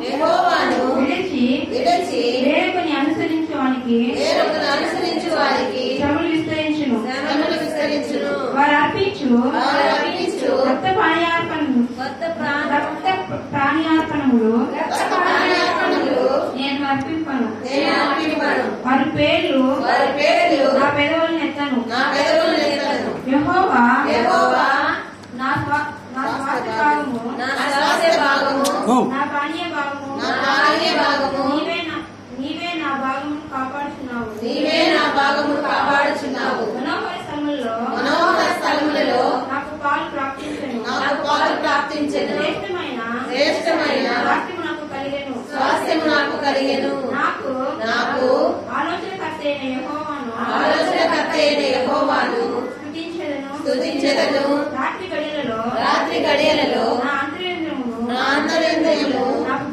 యెహోవాను విడిచి వేరొకని అనుసరించు వారికి శ్రమలు విస్తరించును. వారు అర్పించు రక్త ప్రాణార్పణములు నేను అర్పింపను. వారి పేర్లు నా పెదవులను ఎత్తను. యెహోవా నా స్వాస్థ్య భాగము, నా పానీయ భాగము, నీవే నా భాగమును కాపాడుచున్నావు. మనోహర స్థలములలో నాకు పాలు ప్రాప్తించెను. శ్రేష్టమైన స్వాస్థ్యము నాకు కలిగెను. నాకు ఆలోచనకర్త అయిన యెహోవాను స్తుతించెదను. రాత్రి గడియలలో నా అంతరంగమును నాకు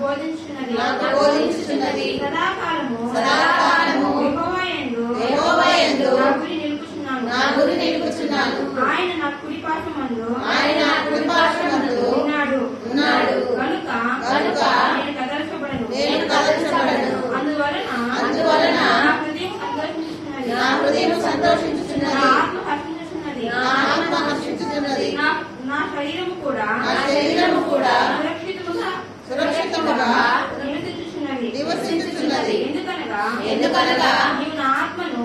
బోధించుచున్నది. సదాకాలము యెహోవా యందు నా గురి నిలుపుచున్నాను. ఆయన నా కుడి పార్శ్వమందు ఉన్నాడు. కనుక నేను కదల్చబడను. అందువలన నా హృదయం సంతోషించుచున్నది. నా ఆత్మ హర్షించుచున్నది. నా శరీరము కూడా సురక్షితముగా నివసించుచున్నది. ఎందుకనగా నీవు నా ఆత్మను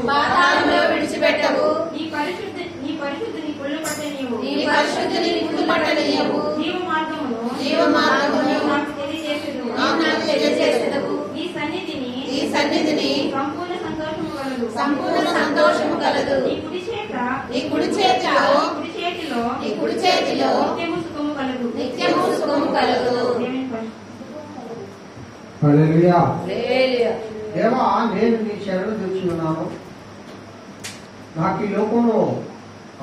పాతాళములో విడిచిపెట్టవు. నీ పరిశుద్ధిని కుళ్ళుపట్టనీయవు. జీవ మార్గమును నాకు తెలియజేసెదవు. నీ సన్నిధిని సంపూర్ణ సంతోషము కలదు. నీ కుడి చేతిలో నిత్యము సుఖము కలదు. హల్లెలూయా. దేవా, నేను నీ శరణు తెచ్చి ఉన్నాను. నాకు ఈ లోకంలో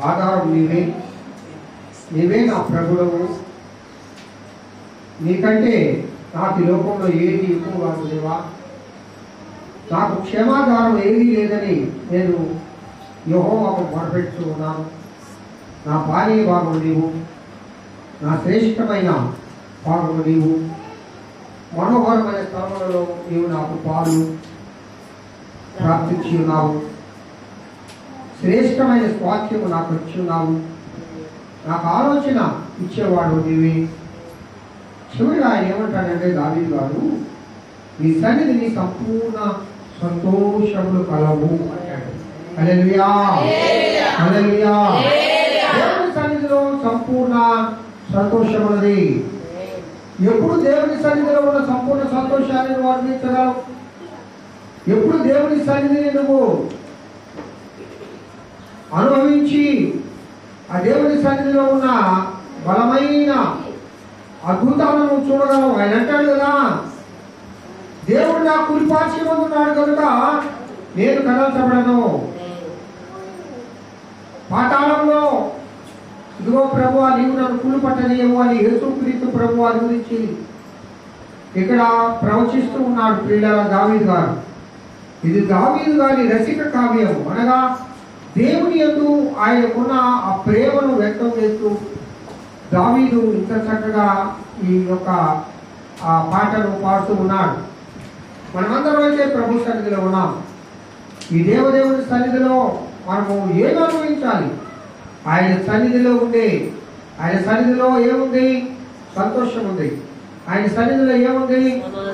ఆధారం నీవే నా ప్రభుడవు. నీకంటే నాకు ఈ లోకంలో ఏది ఎక్కువ కాదు దేవా. నాకు క్షేమాధారం ఏదీ లేదని నేను యెహోవాకు మొరపెడుతూ ఉన్నాను. నా భార్య భాగము నీవు, నా శ్రేష్టమైన భాగము నీవు. మనోహరమైన స్థలములలో నీవు నాకు పాలు ప్రాప్తించి ఉన్నావు. శ్రేష్టమైన స్వాస్థ్యము నాకు వచ్చి ఉన్నావు. నాకు ఆలోచన ఇచ్చేవాడు నీవే. చివరిగా ఆయన ఏమంటాడంటే దావీదు గారు, నీ సన్నిధిని సంపూర్ణ సంతోషములు కలవు అంటాడు. హల్లెలూయా, హల్లెలూయా. దేవుని సన్నిధిలో సంపూర్ణ సంతోషమున్నది. ఎప్పుడు దేవుని సన్నిధిలో ఉన్న సంపూర్ణ సంతోషాన్ని నువ్వు వర్ణించగలవు? ఎప్పుడు దేవుని సన్నిధిని నువ్వు అనుభవించి ఆ దేవుని సన్నిధిలో ఉన్న బలమైన అద్భుతాలను నువ్వు చూడగలవు? ఆయన అంటాడు కదా, దేవుడు నా కుడిపార్శ్వమందు ఉన్నాడు కనుక నేను కదల్చబడను. పాతాళంలో ఇదిగో ప్రభువా నీవు నన్ను కుళ్ళు పట్టనీయవు అని యేసుక్రీస్తు ప్రభువారి గురించి ఇక్కడ ప్రవచిస్తూ ఉన్నాడు ప్రియులారా దావీదు గారు. ఇది దావీదు గారి రసిక కావ్యం. అనగా దేవుని యందు ఆయనకున్న ఆ ప్రేమను వ్యక్తం చేస్తూ దావీదు ఇంత చక్కగా ఈ యొక్క ఆ పాటను పాడుతూ ఉన్నాడు. మనమందరం అయితే ప్రభు సన్నిధిలో ఉన్నాం. ఈ దేవదేవుని సన్నిధిలో మనము ఏమి అనుభవించాలి? ఆయన సన్నిధిలో ఏముంది? సంతోషం ఉంది. ఆయన సన్నిధిలో ఏముంది?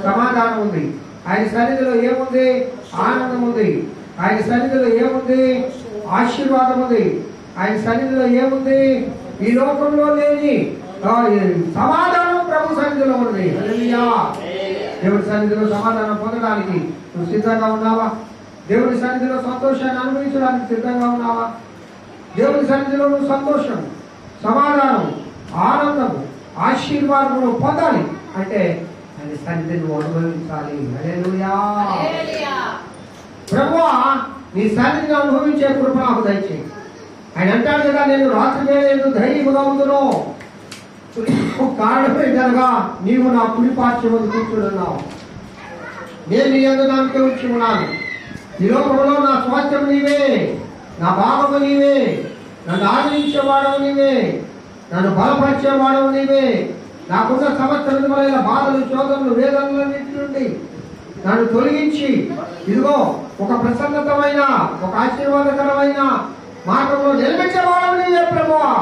సమాధానం ఉంది. ఆయన సన్నిధిలో ఏముంది? ఆనందం ఉంది. ఆయన సన్నిధిలో ఏముంది? ఆశీర్వాదం ఉంది. ఆయన సన్నిధిలో ఏముంది? ఈ లోకంలో లేని సమాధానం ప్రభు సన్నిధిలో ఉంది. హల్లెలూయా. దేవుడి సన్నిధిలో సమాధానం పొందడానికి నువ్వు సిద్ధంగా ఉన్నావా? దేవుడి సన్నిధిలో సంతోషాన్ని అనుభవించడానికి సిద్ధంగా ఉన్నావా? దేవుని సన్నిధిలో నువ్వు సంతోషం, సమాధానం, ఆనందము, ఆశీర్వాదములు పొందాలి అంటే ఆయన సన్నిధిని నువ్వు అనుభవించాలి. హల్లెలూయా. ప్రభువా నీ సన్నిధిని అనుభవించే కృప నాకు దయచేయి. ఆయన అంటాడు కదా, నేను రాత్రి వేళ ధైర్యముగా ఉందును, కారణం ఏంటనగా నీవు నా కుడి పార్శ్వమందు కూర్చున్నావు. నేను నీ యందు నమ్మిక ఉంచి ఉన్నాను. ఈ లోకంలో నా స్వాస్థ్యం నీవే, నా భాగము నీవే, నన్ను ఆదరించేవాడవు నీవే, నన్ను బలపరిచేవాడు నీవే. నాకున్న సమస్త విధములైన బాధలు, శోధనలు, వేదనలన్నింటి నుండి నన్ను తొలగించి ఇదిగో ఒక ప్రసన్నతమైన, ఒక ఆశీర్వాదకరమైన మార్గంలో నిలబెట్టేవాడు నీవే ప్రభువా.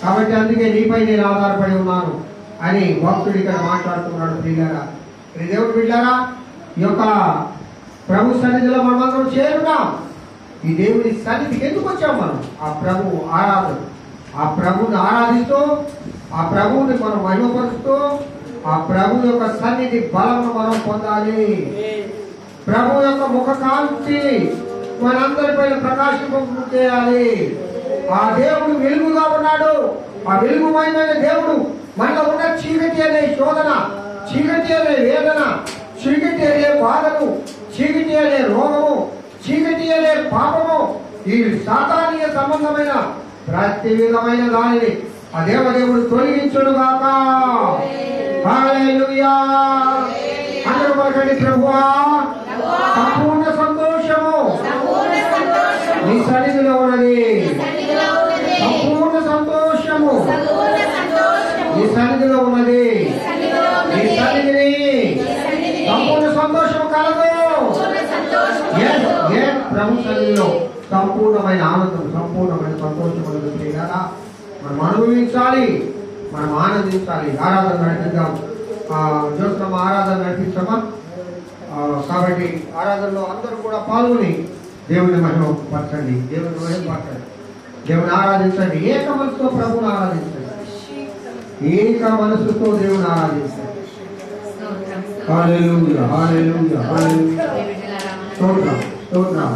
కాబట్టి అందుకే నీపై నేను ఆధారపడి ఉన్నాను అని భక్తుడు ఇక్కడ మాట్లాడుతున్నాడు. ప్రియులారా, దేవుడు బిడ్డారా, ఈ యొక్క ప్రభు సన్నిధిలో మనమందరం చేరున్నాం. ఈ దేవుని సన్నిధికి ఎందుకు వచ్చాం? మనం ఆ ప్రభు ఆరాధన, ఆ ప్రభుని ఆరాధిస్తూ, ఆ ప్రభువుని మనం మహిమపరుస్తూ, ఆ ప్రభు యొక్క సన్నిధి బలమును మనం పొందాలి. ప్రభు యొక్క ముఖ కాంతి మనందరిపైన ప్రకాశింప చేయాలి. ఆ దేవుడు వెలుగుగా ఉన్నాడు. ఆ వెలుగుమయమైన దేవుడు మనలో ఉన్న చీకటి అనే శోధన, చీకటి అనే వేదన, చీకటి అనే బాధను, చీకటి అనే రోగము, చీకటి అనే పాపము, ఈ సాతానీయ సంబంధమైన ప్రతి విధమైన దానిని ఆ దేవదేవుడు తొలగించునుగాక. హల్లెలూయా. అందరూ పలకండి, ప్రభువా సంపూర్ణ సంతోషము నీ సన్నిధిలో ఉన్నది. సంపూర్ణ సంతోషము నీ సన్నిధిలో ఉన్నది. నీ సన్నిధిని సంపూర్ణ సంతోషము కలదు. ప్రభు సన్నిధిలో సంపూర్ణమైన ఆనందం, సంపూర్ణమైన సంతోషం అనేది మనం అనుభవించాలి, మనం ఆనందించాలి. ఆరాధన నడిపిద్దాం. జ్యోత్సమ ఆరాధన నడిపించమా. కాబట్టి ఆరాధనలో అందరూ కూడా పాల్గొని దేవుని మహిమపరచండి, దేవుని మహిమపరచండి, దేవుని ఆరాధించండి. ఏక మనసుతో ప్రభుని ఆరాధించండి, ఏక మనసుతో దేవుని ఆరాధించండి. హల్లెలూయా, హల్లెలూయా, హల్లెలూయా. స్తోత్రం, స్తోత్రం.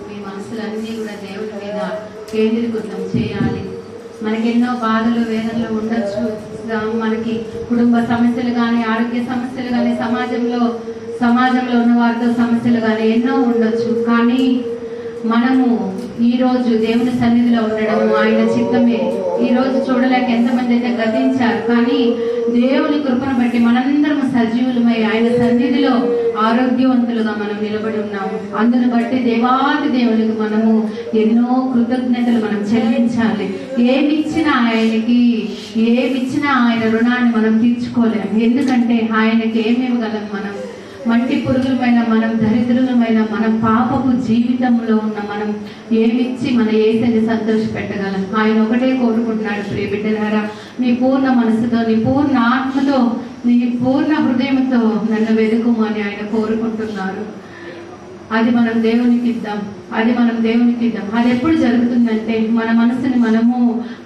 మీ మనసులన్నీ కూడా దేవుడి మీద కేంద్రీకృతం చేయాలి. మనకెన్నో బాధలు, వేదనలు ఉండొచ్చు. మనకి కుటుంబ సమస్యలు కానీ, ఆరోగ్య సమస్యలు కానీ, సమాజంలో ఉన్న వారితో సమస్యలు కానీ ఎన్నో ఉండొచ్చు. కానీ మనము ఈ రోజు దేవుని సన్నిధిలో ఉండడం ఆయన చిత్తమే. ఈ రోజు చూడలేక ఎంతమంది అయితే గతించారు, కానీ దేవుని కృపను బట్టి మనందరం సజీవులమై ఆయన సన్నిధిలో ఆరోగ్యవంతులుగా మనం నిలబడి ఉన్నాము. అందును బట్టి దేవాది దేవునికి మనము ఎన్నో కృతజ్ఞతలు మనం చెల్లించాలి. ఏమిచ్చినా ఆయన రుణాన్ని మనం తీర్చుకోలేము. ఎందుకంటే ఆయనకి ఏమివ్వగలం? మనం మట్టి పురుగులమైన, మనం దరిద్రులమైన, మనం పాపపు జీవితంలో ఉన్న మనం ఏమిచ్చి మన యేసుని సంతోష పెట్టగలం? ఆయన ఒకటే కోరుకుంటున్నాడు, ప్రియ బిడ్డలారా, నీ పూర్ణ మనసుతో, నీ పూర్ణ ఆత్మతో, నీ పూర్ణ హృదయంతో నన్ను వెతుకుమని ఆయన కోరుకుంటున్నారు. అది మనం దేవునికి ఇద్దాం. అది ఎప్పుడు జరుగుతుందంటే మన మనసుని మనము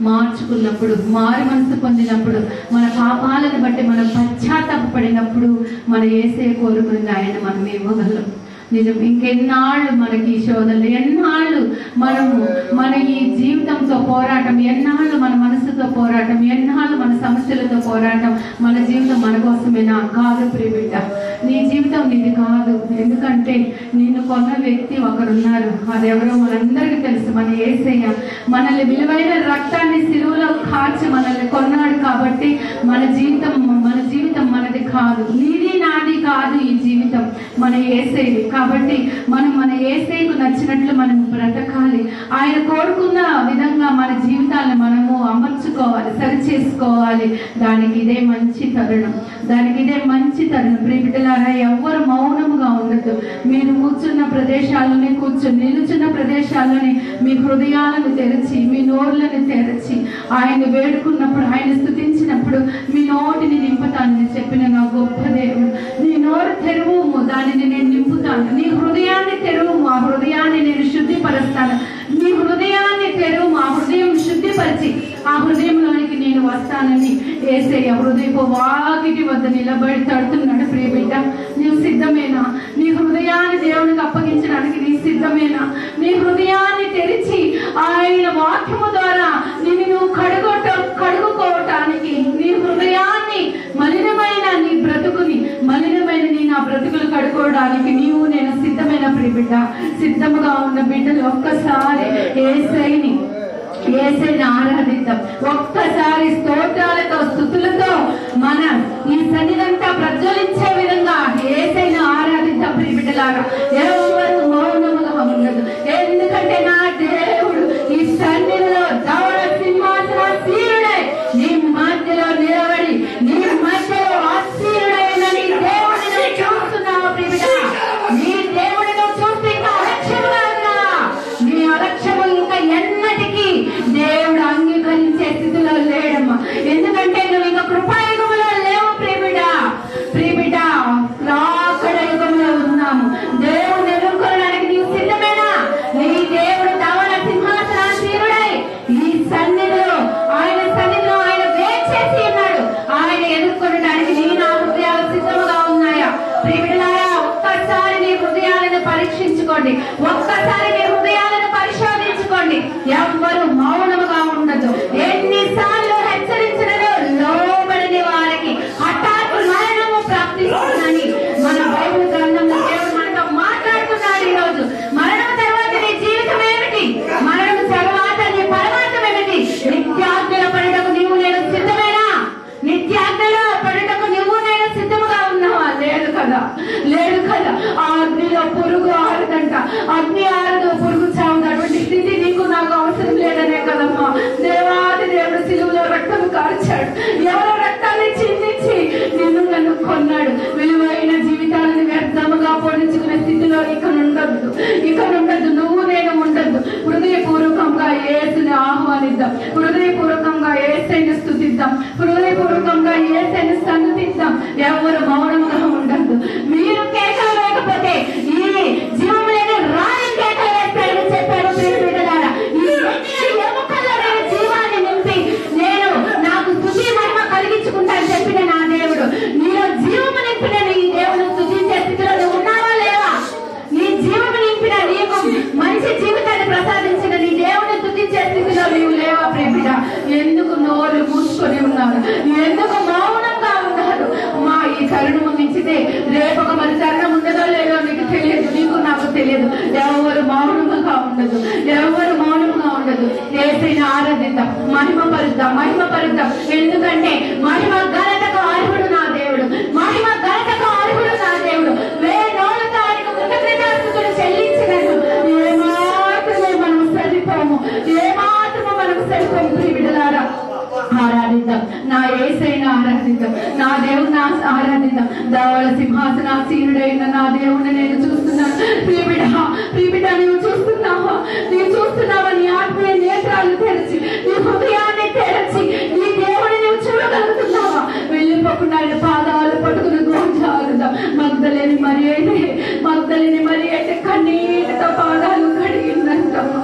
మార్చుకున్నప్పుడు, మారు మనసు పొందినప్పుడు, మన పాపాలను బట్టి మనం పశ్చాత్తాపడినప్పుడు మన యేసే కోరుకుని ఆయన మనం ఇవ్వగలం. నిజం. ఇంకెన్నాళ్ళు మనకి శోధనలు, ఎన్నాళ్ళు మన ఈ జీవితంతో పోరాటం, ఎన్నాళ్ళు మన మనసుతో పోరాటం, ఎన్నాళ్ళు మన సమస్యలతో పోరాటం. మన జీవితం మన కోసమేనా? కాదు ప్రియ బిడ్డ, నీ జీవితం నీది కాదు. ఎందుకంటే నిన్ను కొన్న వ్యక్తి ఒకరున్నారు. అదెవరో మనందరికీ తెలుసు, మన యేసయ్య. మనల్ని విలువైన రక్తాన్ని సిలువలో కార్చి మనల్ని కొన్నాడు. కాబట్టి మన జీవితం మనది కాదు, నీది నాది కాదు. ఈ జీవితం మన యేసయ్యది. కాబట్టి మనం మన యేసయ్యకు నచ్చినట్లు మనం బ్రతకాలి. ఆయన కోరుకున్న విధంగా మన జీవితాలను మనము అమర్చుకోవాలి, సరిచేసుకోవాలి. దానికి ఇదే మంచి తరుణం. ప్రియ బిడ్డలారా, ఎవ్వరు మౌనముగా ఉండదు. మీరు కూర్చున్న ప్రదేశాల్లోనే నిలుచున్న ప్రదేశాల్లోనే మీ హృదయాలను తెరచి, మీ నోరులను తెరచి ఆయన వేడుకున్నప్పుడు, ఆయన స్తుతించినప్పుడు మీ నోటిని నింపుతానని చెప్పిన నా గొప్ప దేవుడు. నీ నోరు తెరువుము, దానిని నేను నింపుతాను. నీ హృదయాన్ని తెరువుము, ఆ హృదయాన్ని నేను శుద్ధిపరుస్తాను. నీ హృదయాన్ని తెరువుము, ఆ హృదయం శుద్ధిపరిచి ఆ హృదయంలోనికి నేను వస్తానని యేసయ్య హృదయపు వాకిటి వద్ద నిలబడి తడుతున్నాడు. ప్రియ బిడ్డ, నీవు సిద్ధమేనా? నీ హృదయాన్ని దేవునికి అప్పగించడానికి నీ సిద్ధమేనా? నీ హృదయాన్ని తెరిచి ఆయన వాక్యము ద్వారా నిన్ను నువ్వు కడుగుకోవటానికి, నీ హృదయాన్ని మలినమైన నీ బ్రతుకుని, మలినమైన నీ నా బ్రతుకులు కడుకోవడానికి నీవు నేను సిద్ధమైన ప్రియ బిడ్డ. సిద్ధముగా ఉన్న బిడ్డలు ఒక్కసారి యేసయ్యని ఆరాధిద్దాం. ఒక్కసారి స్తోత్రాలతో, స్తుతులతో మన ఈ సన్నిధంతా ప్రజ్వలించే విధంగా యేసయ్యను ఆరాధిద్దాం ప్రియ బిడ్డలారా. ఎవరు మౌనముగా ఉండదు. ఎందుకంటే నా దేవుడు మార్చాడు, ఎవరో రక్తాన్ని చిందించి నిన్ను నన్ను కొన్నాడు. విలువైన జీవితాలను వ్యర్థముగా పొడించుకునే స్థితిలో ఇక ఉండద్దు. నువ్వు నేను ఉండద్దు. హృదయపూర్వకంగా యేసుని ఆహ్వానిద్దాం, హృదయపూర్వకంగా యేసుని స్తుతిద్దాం, హృదయపూర్వకంగా యేసుని సన్నిధిద్దాం. ఎవరు మౌనంగా ఉండద్దు. మీరు కేకలు వేయకపోతే ఈ జీవం లేని రాని కేకలు వేస్తాడని చెప్పాడు. ప్రియబిడ్డలారా, ఈ ఎముకల్లో నేను జీవాన్ని నింపి నేను నాకు స్తుతి మహిమ కలిగించుకుంటాను చెప్పిన నా దేవుడు, నీలో జీవము నింపిన ఈ దేవుడు స్తుతించే స్థితిలో నువ్వు ఉన్నావా లేవా? నీ జీవము నింపిన నీకు మంచి జీవితాన్ని ప్రసాదించిన నీ దేవుని స్తుతించే స్థితిలో నీవు లేవా? ప్రియబిడ్డ, ఎందుకు నోరు మూసుకొని ఉన్నారు? ఎందుకు మౌనంగా ఉన్నారు? మా ఈ తరుణం మించితే రేపొక మరి తరుణం ఉండదో లేదో నీకు తెలియదు, నీకు నాకు తెలియదు. ఎవరు మౌనముగా ఉండదు, ఎవరు మౌనముగా ఉండదు. యేసయ్యను ఆరాధిద్దాం, మహిమపరుద్దాం. ఎందుకంటే మహిమ ఘనతకు అర్హుడు నా దేవుడు, మహిమ ఘనతకు అర్హుడు నా దేవుడు. వేణోళ్ళతో ఆయనకు కృతజ్ఞతాస్తుతులు చెల్లించినట్టు ఏమాత్రమే మనం సరిపోము. ప్రియబిడ్డలారా, ఆరాధిద్దాం, నా యేసయ్యను ఆరాధిద్దాం, నా దేవుని ఆరాధిద్దాం. ధవళ సింహాసనాసీనుడైన నా దేవుణ్ణి నేను చూస్తున్నాను. ప్రియబిడ్డ, నీవు చూస్తున్నావా? నీ ఆత్మీయ నేత్రాలు తెరచి, నీ హృదయాన్ని తెరచి నీ దేవుని నువ్వు చూడగలుగుతున్నావా? వెళ్ళిపోకుండా ఆయన పాదాలు పట్టుకుని గోచారుదాం. మగ్దలేని మరి అయితే కన్నీటితో పాదాలు కడిగిందంటాము.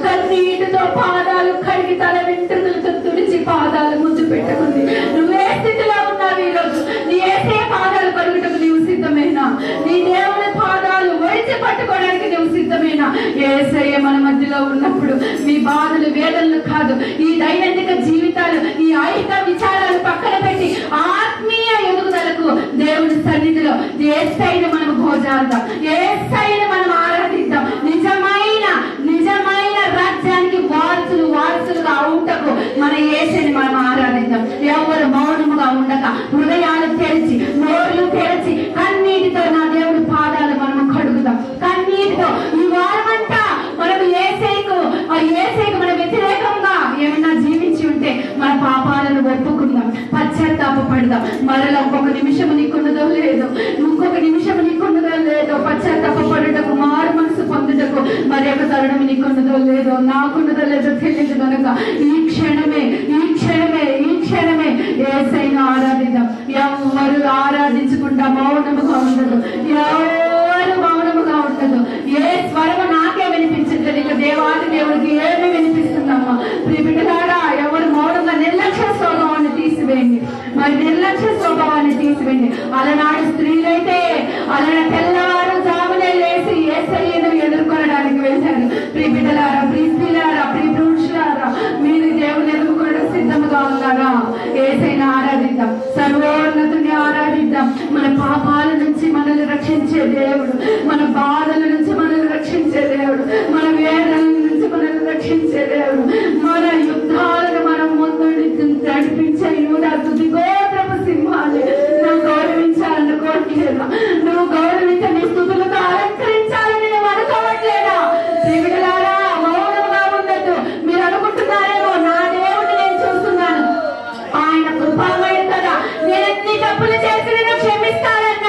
కన్నీటితో పాదాలు కడిగి తల వెంట్రుకలతో తుడిచి పాదాలు ముద్దు పెట్టుకుంది. నువ్వే స్థితిలో ఉన్నావు ఈరోజు? నీ ఏసే పాదాలు కడుగుటకు నీవు సిద్ధమేనా? నీ దేవుని పాదాలు ఒడిచి పట్టుకోవడానికి నువ్వు సిద్ధమేనా? యేసయ్య మన మధ్యలో ఉన్నప్పుడు మీ బాధలు వేదనలు కాదు, ఈ దైనందిక జీవితాలు, ఈ ఐహిక విచారాలు పక్కన పెట్టి ఆత్మీయ ఎదుగుదలకు దేవుని సన్నిధిలో యేసయ్యను మనం గోజారుదాం, యేసయ్యను మనం ఆరాధిద్దాం. నిజమైన రాజ్యానికి వారసులుగా అవుటకు మన యేసయ్యని మనం ఆరాధిద్దాం. ఎవరు మౌనముగా ఉండక హృదయాలు తెరిచి, నోర్లు తెరిచి, కన్నీటితో నా దేవుడి పాదాలు మనం కడుగుదాం. కన్నీటితో ఈ వారమంతా మనం యేసయ్యకు మన వ్యతిరేకంగా ఏమన్నా జీవించి ఉంటే మన పాపాలను ఒప్పుకుందాం, పశ్చాత్తాపడదాం. మరలా ఇంకొక నిమిషం నీకున్నదో లేదో పశ్చాత్తాపడుటకు, మారు మనసు పొందుటకు మరి ఒక తరుణం నీకున్నదో లేదో, నాకున్నదో లేదో తెలియదు కనుక ఈ క్షణమే యేసయ్యను ఆరాధిద్దాం. ఎవరు ఆరాధించకుండా మౌనముగా ఉండదు, ఏ స్వరము నాకే వినిపించట్లేదు. ఇక దేవాది దేవుడికి ఏమి వినిపిస్తుందమ్మా? ప్రియబిడ్డలారా, ఎవరు మౌనంగా నిర్లక్ష్య స్వభావాన్ని తీసివేయండి. అలనాడు స్త్రీలైతే తెల్లవారు జామునే లేసి యేసయ్యను ఎదుర్కొనడానికి వెళ్తారు. ప్రియబిడ్డలారా, ప్రియ స్త్రీలారా, ప్రియ పురుషులారా, మీరు దేవుని ఎదుర్కొనడం సిద్ధంగా ఉన్నారా? యేసయ్యను ఆరాధిద్దాం, సర్వోన్నతుని ఆరాధిద్దాం. మన పాపాల నుంచి మనల్ని రక్షించే దేవుడు, మన బాధల నుంచి మనల్ని రక్షించే దేవుడు, మన వేదన నుంచి మనల్ని రక్షించే దేవుడు, మన యుద్ధాలను మనం ముందు నడిపించే యూదా స్తుతి గోత్రపు సింహాన్ని నువ్వు గౌరవించాలనుకోవట్లేదా? నువ్వు గౌరవించే నీ స్తుతులతో అలంకరించాలని నువ్వు అనుకోవట్లేదా? ప్రియబిడ్డలారా, మౌనంగా ఉండద్దు. మీరు అనుకుంటున్నారేమో, నా దేవుడిని నేను చూస్తున్నాను, ఆయన కృపామయుడు కదా, నేను ఎన్ని తప్పులు చేసిన క్షమిస్తానన్న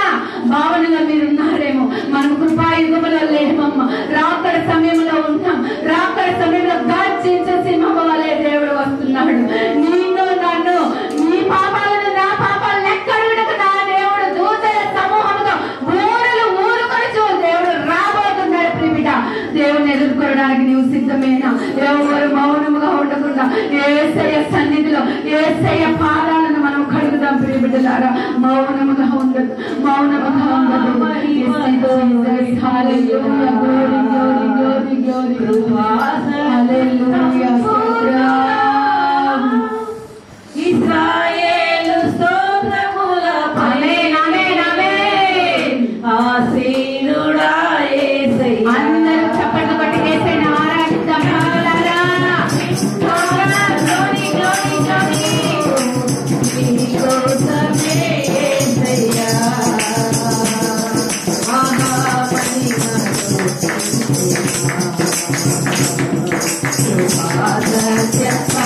భావనలో మీరున్నారేమో. మనం కృపాయుగములో లేమమ్మ, రాకడ సమయంలో ఉంటాం. రాకడ సమయంలో గర్జించే సింహం వలె దేవుడు వస్తున్నాడు. నిన్ను నన్ను, నీ పాపాలను నా పాపాలు లెక్కడుటకు నా దేవుడు దూతల సమూహంతో ఊరుకొని దేవుడు రాబోతున్నాడు. ప్రియబిడ్డ, దేవుని ఎదుర్కోవడానికి నీవు సిద్ధమేనా? ఎవరు మౌనముగా ఉండకుండా యేసయ్య సన్నిధిలో యేసయ్య పాదాలను మనం కడుగుదాం. ప్రియబిడ్డలారా, మౌనముగా ఉండదు. ఇశ్రాయేలు స్తోత్రముల ఆసీనుడా యేసయ్య. అందరూ చప్పట్లు కొట్టి యేసయ్యను ఆరాధిద్దాం. Yes,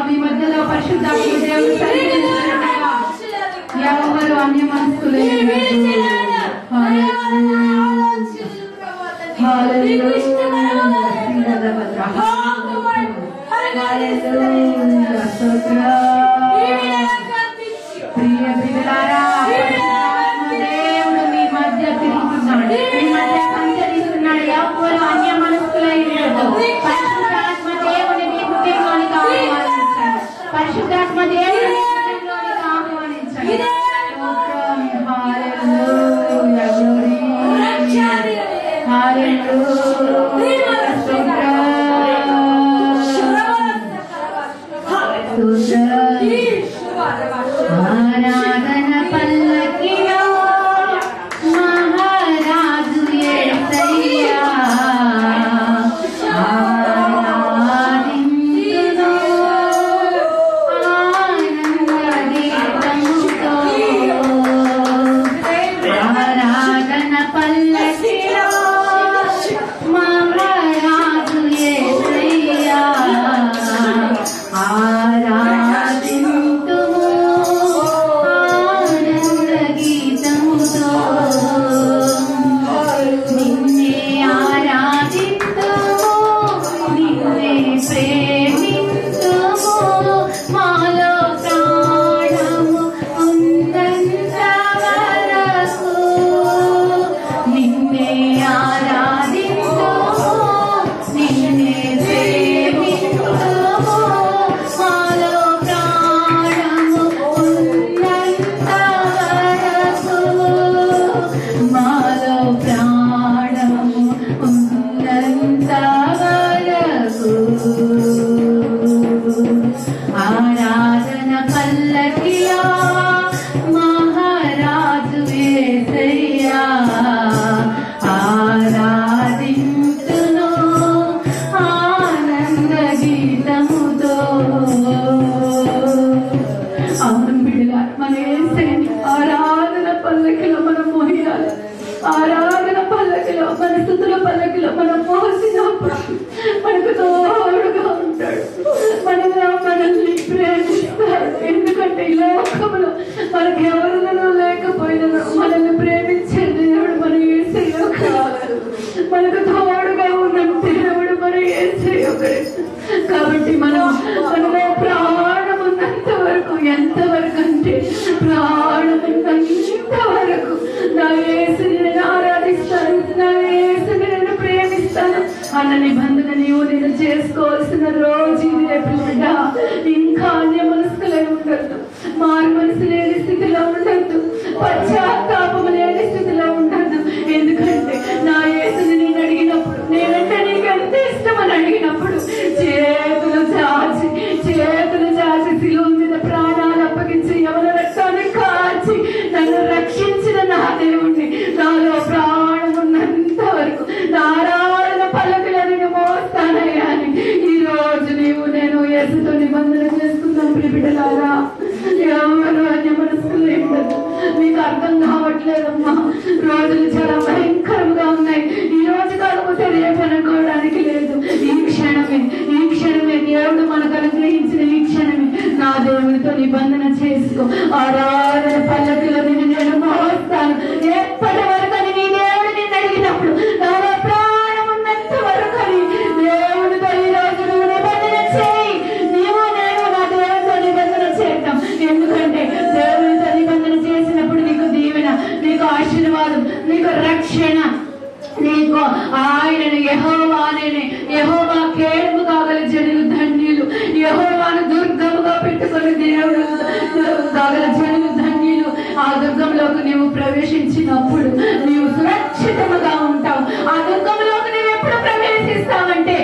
మీ మధ్యలో పరిశుద్ధాత్మ దేవుడు సన్నిధించుచుండగా ఎవరు అన్య మనస్కులు ప్రియ బిడ్డలారా, దేవుడు మీ మధ్య తిరుగుతున్నాడు, మీ మధ్య సంచరిస్తున్నాడు. ఎవరు అన్య మనస్కులై పరిశుద్ధాత్మ దేవుని మీ హృదయంలోనికి ఆహ్వానించాడు. పరిశుద్ధాత్మ దేవుని మీ హృదయంలోనికి ఆహ్వానించాడు. ఆరాధన పల్లకిలో మహారాజు యేసయ్యా ఆరాధింతును ఆనంద గీతముతో. ఆరాధన పల్లకిలో మహారాజు యేసయ్యా ఆరాధింతుము ఆనంద గీతముతో. నిన్నే ఆరాధింతుము, నిన్నే ప్రేమింతుము, మాలో ప్రాణము ఉన్నంత వరకు. నిన్నే ఆరాధింతుము, నిన్నే ప్రేమింతుము, మాలో ప్రాణము ఉన్నంత వరకు. మాలో ప్రాణము ఉన్నంత వరకు. ఆరాధన పల్లకిలో మహారాజు యేసయ్యా ఆరాధింతును ఆనంద గీతముతో. అవును బిడ్డలారా, మన యేసయ్యని ఆరాధన పల్లకిలో మనం మోయాలి. ఆరాధన పల్లకిలో, మన స్తుతుల పల్లకిలో మనం మోసినప్పుడు మనకు తోడుగా ఉంటాడు, మనల్ని ప్రేమిస్తాడు. ఎందుకంటే ఈ లోకంలో మనకు ఎవరినో లేకపోయినా మనల్ని ప్రేమించే దేవుడు మన యేసయ్య కాదు. మనకు తోడుగా ఉన్న దేవుడు మన యేసయ్య ఒకడే. కాబట్టి మనలో ప్రాణం ఉన్నంత వరకు, ఎంతవరకు అంటే ప్రాణం ఉన్నంత వరకు నా యేసుని నేను ఆరాధిస్తాను, నా యేసుని నేను ప్రేమిస్తాను అన్న నిబంధన నేను చేసుకోవాల్సిన రోజు ఇదే బిడ్డ. ఇంకా అన్య మనస్కులై ఉండద్దు, మారు మనసు లేని స్థితిలో ఉండద్దు, పశ్చాత్తాపము లేని స్థితిలో ఉండద్దు. ఎందుకంటే నా యేసుని నేను అడిగినప్పుడు, నేనంటే నీకు ఎంత ఇష్టమని అడిగినప్పుడు చేతులు చాచి శిలువ మీద ప్రాణాలు అప్పగించి యవన రక్తాన్ని కాచి నన్ను రక్షించిన నా దేవుణ్ణి నాలో ప్రాణం ఉన్నంత వరకు నా ఆరాధన పల్లకిలో నేను మోస్తానయ్యా అని ఈ రోజు నేను యేసుతో నిబంధన చేసుకుందాం. బిడ్డలారా, ఎవరు అన్య మనస్కులు ఉండదు. మీకు అర్థం కావట్లేదమ్మా, రోజులు చాలా భయంకరంగా ఉన్నాయి. ఈ రోజు కాకపోతే రేపు అనుకోవడానికి లేదు. ఈ క్షణమే దేవుడు మనకు అనుగ్రహించిన ఈ క్షణమే నా దేవుడితో నిబంధన చేసుకో. ఆరాధన పల్లకిలో నేను మోస్తాను. ఎప్పటి వరకు అని నీ దేవుడు నిన్ను అడిగినప్పుడు నా ప్రాణం ఉన్నంత వరకు అని దేవుడితో ఈ రోజు నువ్వు నిబంధన చేయి. నీవు నేను నా దేవుడితో నిబంధన చేద్దాం. ఎందుకంటే దేవుడితో నిబంధన చేసినప్పుడు నీకు దీవెన, నీకు ఆశీర్వాదం, నీకు రక్షణ, నీకు ఆయనను యెహోవా కేడము కాగల జనులు ధన్యులు. యెహోవాను దుర్గముగా పెట్టుకుని దేవుడు కాగల జనులు ధన్యులు. ఆ దుర్గంలోకి నీవు ప్రవేశించినప్పుడు నీవు సురక్షితముగా ఉంటావు. ఆ దుర్గంలోకి నీవు ఎప్పుడు ప్రవేశిస్తావంటే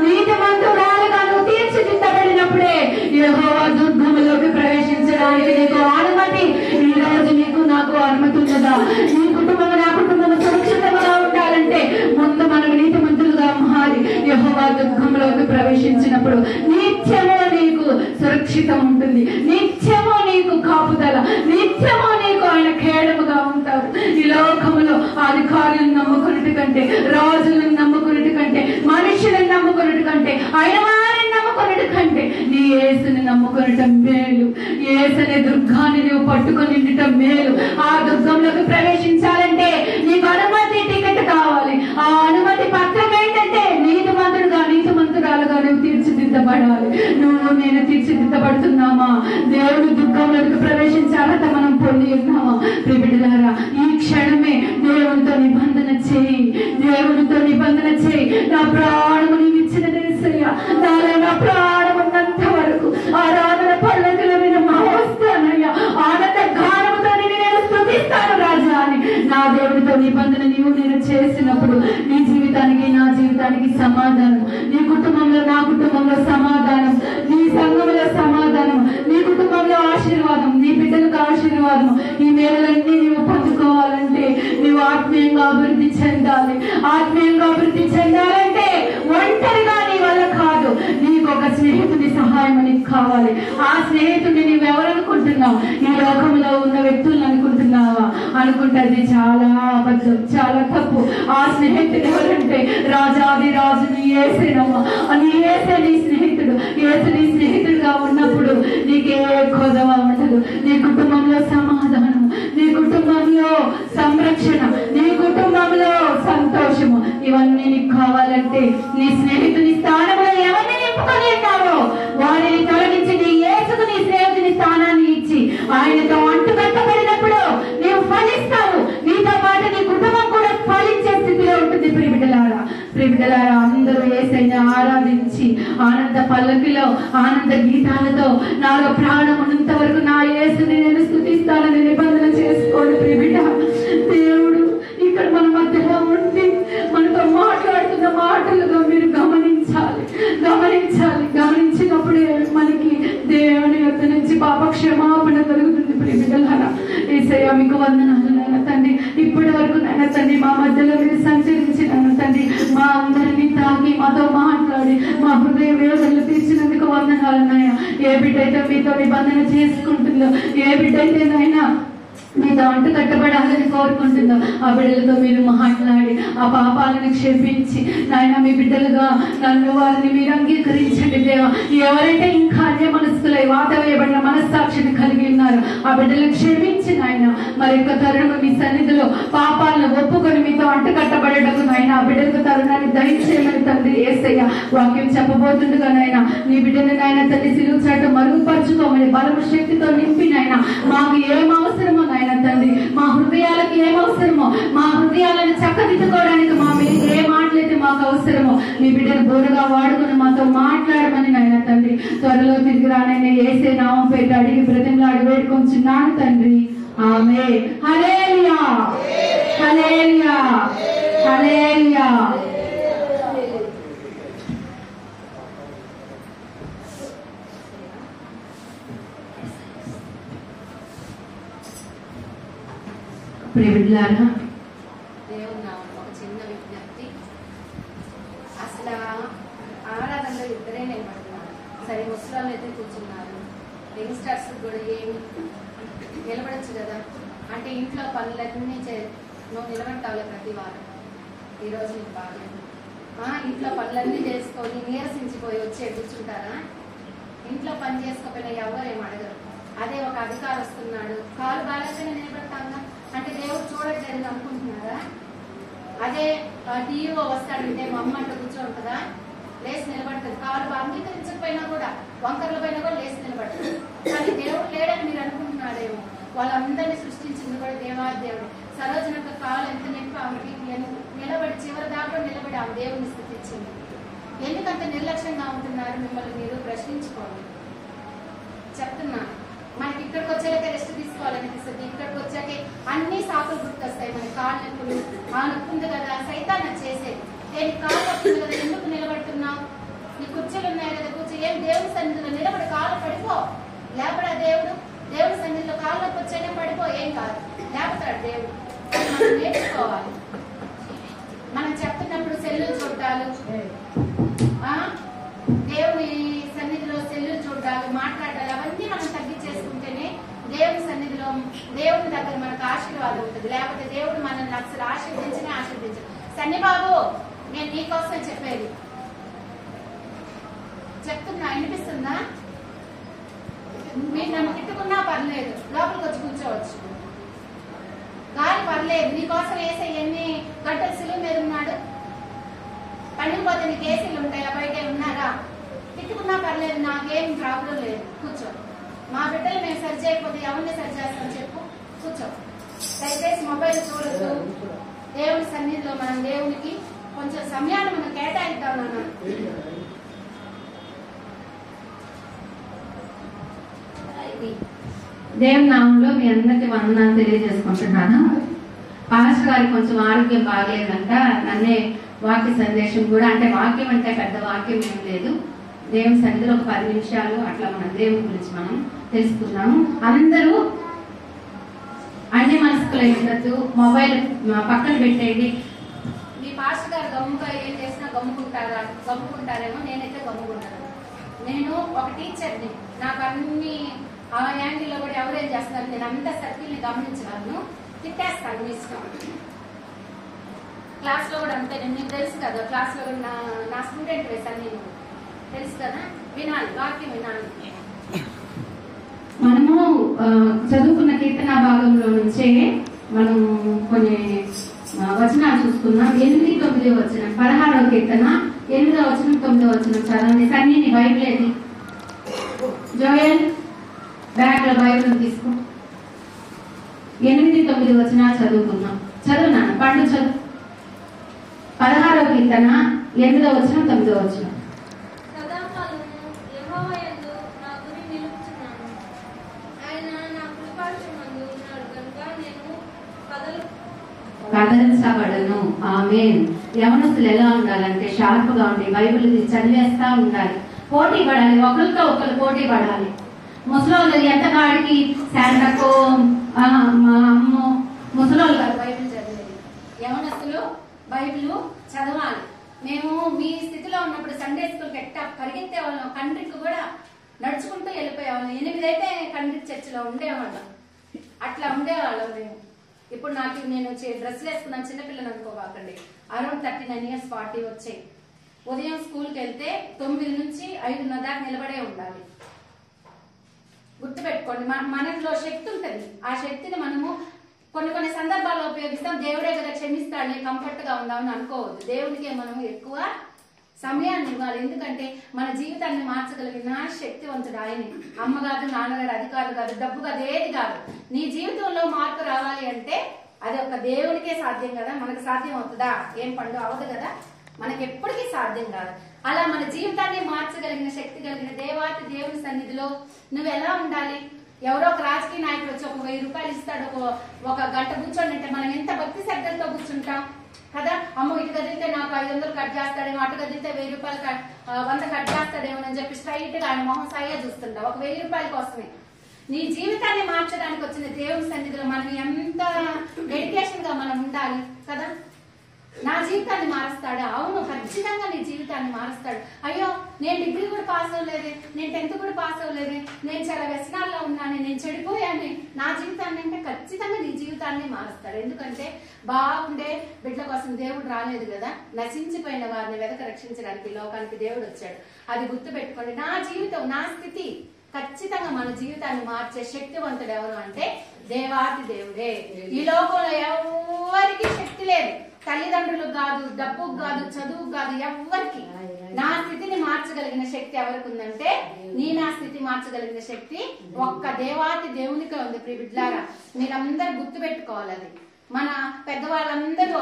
నీతిమంతురాలుగా నువ్వు తీర్చిదిద్దబడినప్పుడే యెహోవా దుర్గములోకి ప్రవేశించడానికి నీకు అనుమతి. ఈ రోజు నీకు నాకు అనుమతి ఉన్నదా? నీ కుటుంబం నా కుటుంబం సురక్షితంగా ఉండాలంటే ముందు మనం నీతిమంతులుగా మారి యెహోవా దుర్గంలోకి ప్రవేశించినప్పుడు నిత్యము నీకు సురక్షితం ఉంటుంది, నిత్యము నీకు కాపుదల, నిత్యము నీకు ఆయన కేడముగా ఉంటారు. ఈ లోకములో అధికారులను నమ్ముకున్నటి కంటే, రాజులను నమ్ముకున్నటి కంటే మన ఆయన వారిని నమ్ముకున్నట్టు కంటే నీ యేసుని నమ్ముకునటం మేలు. యేసనే దుర్గాన్ని నువ్వు పట్టుకొని ఉండటం మేలు. ఆ దుర్గంలోకి ప్రవేశించాలంటే నీకు అనుమతి టికెట్ కావాలి. ఆ అనుమతి పత్రం ఏంటంటే నీతిమంతురాలుగా నువ్వు తీర్చిదిద్దబడాలి. నువ్వు నేను తీర్చిదిద్దబడుతున్నామా? దేవుడు దుర్గంలోకి ప్రవేశించాలంట మనం పొంది ఉన్నామా? ప్రియబిడ్డలారా, ఈ క్షణమే దేవునితో నిబంధన చేయి. దేవునితో నిబంధన చేయి. నా ప్రాణము నీవు ఇచ్చినది యేసయ్యా. నా ప్రాణం ఉన్నంత వరకు ఆరాధన పల్లకిల మీద మహోస్తానయ్యా. ఆనంద గానముతో నేను స్తుతిస్తాను రాజా అని నా దేవునితో నిబంధన నీవు నేను చేసినప్పుడు నీ జీవితానికి నా జీవితానికి సమాధానం, నీ కుటుంబంలో నా కుటుంబంలో సమాధానం, నీ సంఘంలో సమాధానం, నీ కుటుంబంలో ఆశీర్వాదం, నీ బిడ్డలకు ఆశీర్వాదం. ఈ మేలన్నీ నీవు పొందుకోవాలంటే నీవు ఆత్మీయంగా అభివృద్ధి చెందాలి. ఆత్మీయంగా అభివృద్ధి చెందాలంటే ఒంటరిగా నీ వల్ల కాదు. నీకు ఒక స్నేహితుడి సహాయం నీకు కావాలి. ఆ స్నేహితుడిని నీవెవరనుకుంటున్నావు? ఈ లోకంలో ఉన్న వ్యక్తులను అనుకుంటున్నావా? అనుకుంటే అది చాలా అబద్ధం, చాలా తప్పు. ఆ స్నేహితుడు ఎవరంటే రాజాది రాజుని యేసేనమ్మా. నీ యేసే నీ స్నేహితుడు. యేసు నీ స్నేహితుడుగా ఉన్నప్పుడు నీకే కొదవ ఉండదు. నీ కుటుంబంలో సమాధానం, నీ కుటుంబంలో సంరక్షణ, నీ కుటుంబంలో సంతోషము, ఇవన్నీ నీకు కావాలంటే నీ స్నేహితుని స్థానంలో ఎవరిని నింపుకొని ఉన్నావో వారిని తొలగించి నీ యేసుకు నీ స్నేహితుని స్థానాన్ని ఇచ్చి ఆయనతో అంటుకట్టబడినప్పుడు నీవు ఫలిస్తావు. నీతో పాటు నీ కుటుంబం కూడా ఫలించే స్థితిలో ఉంటుంది. ప్రియబిడ్డలారా, అందరూ యేసయ్యను ఆరాధించి ఆనంద పల్లకిలో ఆనంద గీతాలతో నాలో ప్రాణం ఉన్నంత వరకు నా యేసుని నేను స్తుతిస్తానని నిబంధన చేసుకోండి. ప్రియబిడ్డ, దేవుడు ఇక్కడ మన మధ్యలో ఉండి మనతో మాట్లాడుతున్న మాటలుగా మీరు గమనించాలి. గమనించినప్పుడే మనకి దేవుని యొద్ద నుంచి పాప క్షమాపణ కలుగుతుంది. ప్రియబిడ్డలారా, యేసయ్య మీకు వందనాలు నాయన తండ్రి. ఇప్పటి వరకు నాయన తండ్రి మా మధ్యలో మీరు సంచరించిన తండ్రి, మా అందరినీ తాకి మాతో మాట్లాడి మా హృదయ వేదనలు తీర్చినందుకు వందనాలు నాయన. ఏ బిడ్డ అయితే మీతో నిబంధన చేసుకుంటుందో, ఏ బిడ్డ అయితే నాయన మీతో అంటు కట్టబడాలని కోరుకుంటుందో ఆ బిడ్డలతో మీరు మాట్లాడి ఆ పాపాలను క్షమించి నాయన మీ బిడ్డలుగా నన్ను వారిని మీరు అంగీకరించండి దేవా. ఎవరైతే ఇంకా అన్య మనస్కులై వాత వేయబడిన మనస్సాక్షిని కలిగి ఉన్నారు ఆ బిడ్డలను క్షమించి నాయన మరి యొక్క తరుణం మీ సన్నిధిలో పాపాలను ఒప్పుకొని మీతో అంటు కట్టబడటకు నాయన ఆ బిడ్డలకు తరుణాన్ని దయచేయమని తండ్రి యేసయ్య వాక్యం చెప్పబోతుండగా నాయన నీ బిడ్డను నాయన తండ్రి సిలువ చాటు మరుగుపరుచుకోమని బలము శక్తితో నింపి నాయన మాకు ఏం అవసరమో నాయన తండ్రి, మా హృదయాలకు ఏం అవసరమో, మా హృదయాలను చక్కదిద్దుకోవడానికి మా మీద ఏ మాటలైతే మాకు అవసరమో మీ బిడ్డను బోరుగా వాడుకుని మాతో మాట్లాడమని నాయన తండ్రి త్వరలో తిరిగి రానైనా యేసే నామం పేట అడిగి బ్రతిమలాడి వేడుకొంచున్నాను తండ్రి. ఆమేన్. హల్లెలూయా, హల్లెలూయా, హల్లెలూయా. ప్రియబిడ్డలారా, దేవుని నామమున ఒక చిన్న విజ్ఞప్తి. అసలు ఆరాధనలో ఇద్దరే నిలబడుతున్నారు. సరే, ముసలాళ్ళు అయితే కూర్చున్నారు. యంగ్స్టర్స్ కూడా ఏమి నిలబడచ్చు కదా. అంటే ఇంట్లో పనులన్నీ నువ్వు నిలబడతావులే ప్రతి వారం. ఈరోజు నీకు బాగలేదు. ఇంట్లో పనులన్నీ చేసుకొని నీరసించిపోయి వచ్చి కూర్చుంటారా? ఇంట్లో పని చేసుకోకపోయినా ఎవరేం అడగరు. అదే ఒక అధికారి వస్తున్నాడు, కాలు బాగాలేకనే నిలబడతాంగా అంటే దేవుడు చూడట్లేదు అనుకుంటున్నారా? అదే టీవో వస్తాడంటే మా అమ్మ అంటే కూర్చోంటుందా? లేచి నిలబడుతుంది. కాలు అంగీకరించకపోయినా కూడా వంకర్ల పైన కూడా లేచి నిలబడుతుంది. కానీ దేవుడు లేడని మీరు అనుకుంటున్నాడేమో. వాళ్ళందరినీ సృష్టించింది కూడా దేవాదేవుడు. సరోజన యొక్క కాలు ఎంత నింపి ఆమెకి నిలబడి చివరి దాకా నిలబడి ఆమె దేవుని స్థుతించింది. ఎందుకంత నిర్లక్ష్యంగా ఉంటున్నారు? మిమ్మల్ని మీరు ప్రశ్నించుకోండి. చెప్తున్నాను, మనకి ఇక్కడికి వచ్చాకే రెస్ట్ తీసుకోవాలనిపిస్తుంది. ఇక్కడికి వచ్చాకే అన్ని సాకులు గుర్తొస్తాయి. మన కాళ్ళు నొప్పులు, ఆ నొప్పి ఉంది కదా, సైతాన్ని చేసేది. దేనికి కాలు నొప్పింది కదా, ఎందుకు నిలబడుతున్నావు? నీ కుర్చీలు ఉన్నాయి కదా, కూర్చో. ఏం దేవుని సన్నిధిలో నిలబడి కాళ్ళు పడిపో. లేపడా దేవుడు? దేవుని సన్నిధిలో కాళ్ళు నొప్పి వచ్చానే పడిపో, ఏం కాదు, లేపుతాడు దేవుడు. మనం నేర్చుకోవాలి. మనం చెప్తున్నప్పుడు సెల్లు చూడాలి, దేవుని సన్నిధిలో సెల్లు చూడాలి, మాట్లాడాలి. అవన్నీ మనం తగ్గించేసుకుంటేనే దేవుని సన్నిధిలో దేవుని దగ్గర మనకు ఆశీర్వాదం ఉంటుంది. లేకపోతే దేవుడు మనల్ని అసలు ఆశీర్వదించనే ఆశీర్వదించడు. సన్ని బాబు, నేను నీకోసం చెప్పేది, చెప్తున్నా, వినిపిస్తుందా? మీరు నన్ను తిట్టుకున్నా పర్లేదు, లోపలికి వచ్చి కూర్చోవచ్చు. గాలి పర్లేదు, నీకోసం వేసే ఎన్ని గంటల సిలువ మీద ఉన్నాడు. పండిపోతే నీకు ఏసీలు ఉంటాయా? బయట ఉన్నారా? తిట్టుకున్నా పర్లేదు, నాకేం ప్రాబ్లం లేదు, కూర్చో. మా బిడ్డలు మేము సరి చేయకపోతే ఎవరిని సరి చేస్తాం చెప్పు? కూర్చో. దయచేసి మొబైల్ చూడొద్దు. దేవుని సన్నిధిలో మనం దేవునికి కొంచెం సమయాన్ని మనం కేటాయిద్దాం. దేవుని నామంలో మీ అందరికీ వందనాలు తెలియజేసుకుంటున్నాను. పాస్టర్ గారికి కొంచెం ఆరోగ్యం బాగలేదంట. నన్నే వాక్య సందేశం కూడా, అంటే వాక్యం అంటే పెద్ద వాక్యం ఏం లేదు, దేవుని సన్నిధిలో ఒక 10 నిమిషాలు అట్లా మనం దేవుని గురించి మనం తెలుసుకున్నాము. అందరూ అన్ని మనసుకులు అయినట్టు మొబైల్ పక్కన పెట్టేయండి. మీ పాస్టర్ గారు గమ్ముగా ఏం చేసినా గమ్ముకుంటారేమో, నేనైతే గమ్ముకుంటాను. నేను ఒక టీచర్ని, నాకు అన్ని ఆ యాంగిల్లో కూడా ఎవరేం చేస్తున్నారు, నేను అంత సర్కిల్ని గమనించగలను. తిట్టేస్తాను మీ ఇష్టం. క్లాస్ లో కూడా అంతే, నేను తెలుసు కదా, క్లాస్ లో కూడా నా స్టూడెంట్ వేసాను, నేను తెలుసు కదా, వినాలి, వాక్యం వినాలి. మనము చదువుకున్న కీర్తన భాగంలో నుంచే మనం కొన్ని వచనాలు చూసుకున్నాం. 8, 9 వచనం, 16వ కీర్తన 8వ వచనం, 9వ వచనం చదవండి. సన్నీ నీ బైబిల్ ఏది? జోయల్ బ్యాగ్ లో బైబిల్ తీసుకో. 8, 9 వచనాలు చదువుకున్నాం. చదువున్నాను, పండు చదువు. 16వ కీర్తన 8వ వచనం, 9వ వచనం. కదలించబడను. ఆమేన్. యవనస్తులు ఎలా ఉండాలంటే షార్ప్ గా ఉండి బైబిల్ చదివేస్తా ఉండాలి. పోటీ పడాలి, ఒకరితో ఒకరు పోటీ పడాలి. ముసలోళ్ళు ఎంతగాడికి శాండకో అమ్మో ముసలోళ్ళు బైబిల్ చదివేది. యవనస్తులు బైబిల్ చదవాలి. మేము మీ స్థితిలో ఉన్నప్పుడు సండే స్కూల్కి ఎట్టా పరిగెత్తే వాళ్ళం, కంట్రీకి కూడా నడుచుకుంటూ వెళ్ళిపోయేవాళ్ళం. 8 అయితే కంట్రీ చర్చిలో ఉండేవాళ్ళం, అట్లా ఉండేవాళ్ళం మేము. ఇప్పుడు నేను డ్రెస్సులు వేసుకున్నాను, చిన్నపిల్లలు అనుకోవాకండి. అరౌండ్ 39 years 40 వచ్చాయి. ఉదయం స్కూల్కి వెళ్తే 9 నుంచి 5:30 దాకా నిలబడే ఉండాలి. గుర్తుపెట్టుకోండి, మనలో శక్తి ఉంటుంది. ఆ శక్తిని మనము కొన్ని సందర్భాల్లో ఉపయోగిస్తాం. దేవుడే కదా క్షమిస్తాడని కంఫర్ట్ గా ఉందామని అనుకోవద్దు. దేవుడికే మనం ఎక్కువ సమయాన్ని ఇవ్వాలి. ఎందుకంటే మన జీవితాన్ని మార్చగలిగిన శక్తివంతుడు ఆయనే. అమ్మ కాదు, నాన్నగారు, అధికారులు కాదు, డబ్బు కాదు, ఏది కాదు. నీ జీవితంలో మార్పు రావాలి అంటే అది ఒక దేవుడికే సాధ్యం కదా. మనకు సాధ్యం అవుతుందా? ఏం పండు అవదు కదా, మనకి ఎప్పటికీ సాధ్యం కాదు. అలా మన జీవితాన్ని మార్చగలిగిన శక్తి కలిగిన దేవాతి దేవుని సన్నిధిలో నువ్వు ఎలా ఉండాలి? ఎవరో ఒక రాజకీయ నాయకుడు వచ్చి ఒక 1000 రూపాయలు ఇస్తాడు, ఒక గంట కూర్చోండి అంటే మనం ఎంత భక్తి శ్రద్ధలతో కూర్చుంటాం కదా. అమ్మో ఇటు కదిలితే నాకు 500 కట్ చేస్తాడేమో, అటు కదిలితే 1000 రూపాయలు 100 కట్ చేస్తాడేమో అని చెప్పి స్ట్రైట్ గా ఆయన మొహం సాయిగా చూస్తుంటాం. ఒక 1000 రూపాయల కోసమే. నీ జీవితాన్ని మార్చడానికి వచ్చిన దేవుని సన్నిధిలో మనం ఎంత డెడికేషన్ గా మనం ఉండాలి కదా. నా జీవితాన్ని మారుస్తాడా? అవును, ఖచ్చితంగా నీ జీవితాన్ని మారుస్తాడు. అయ్యో నేను డిగ్రీ కూడా పాస్ అవ్వలేదే, నేను 10th కూడా పాస్ అవ్వలేదే, నేను చాలా వ్యసనాల్లో ఉన్నాను, నేను చెడిపోయాను, నా జీవితాన్ని అంటే ఖచ్చితంగా నీ జీవితాన్ని మారుస్తాడు. ఎందుకంటే బాగుండే బిడ్డల కోసం దేవుడు రాలేదు కదా, నశించిపోయిన వారిని వెదక రక్షించడానికి లోకానికి దేవుడు వచ్చాడు. అది గుర్తు పెట్టుకోండి. నా జీవితం, నా స్థితి ఖచ్చితంగా మన జీవితాన్ని మార్చే శక్తివంతుడు ఎవరు అంటే దేవాతి దేవుడే. ఈ లోకంలో ఎవరికి శక్తి లేదు. తల్లిదండ్రులకు కాదు, డబ్బుకు కాదు, చదువుకు కాదు, ఎవ్వరికి. నా స్థితిని మార్చగలిగిన శక్తి ఎవరికి ఉందంటే నా స్థితి మార్చగలిగిన శక్తి ఒక్క దేవాతి దేవునికే ఉంది. ప్రియ బిడ్డలారా, మీరందరూ గుర్తు పెట్టుకోవాలి. అది మన పెద్దవాళ్ళందరూ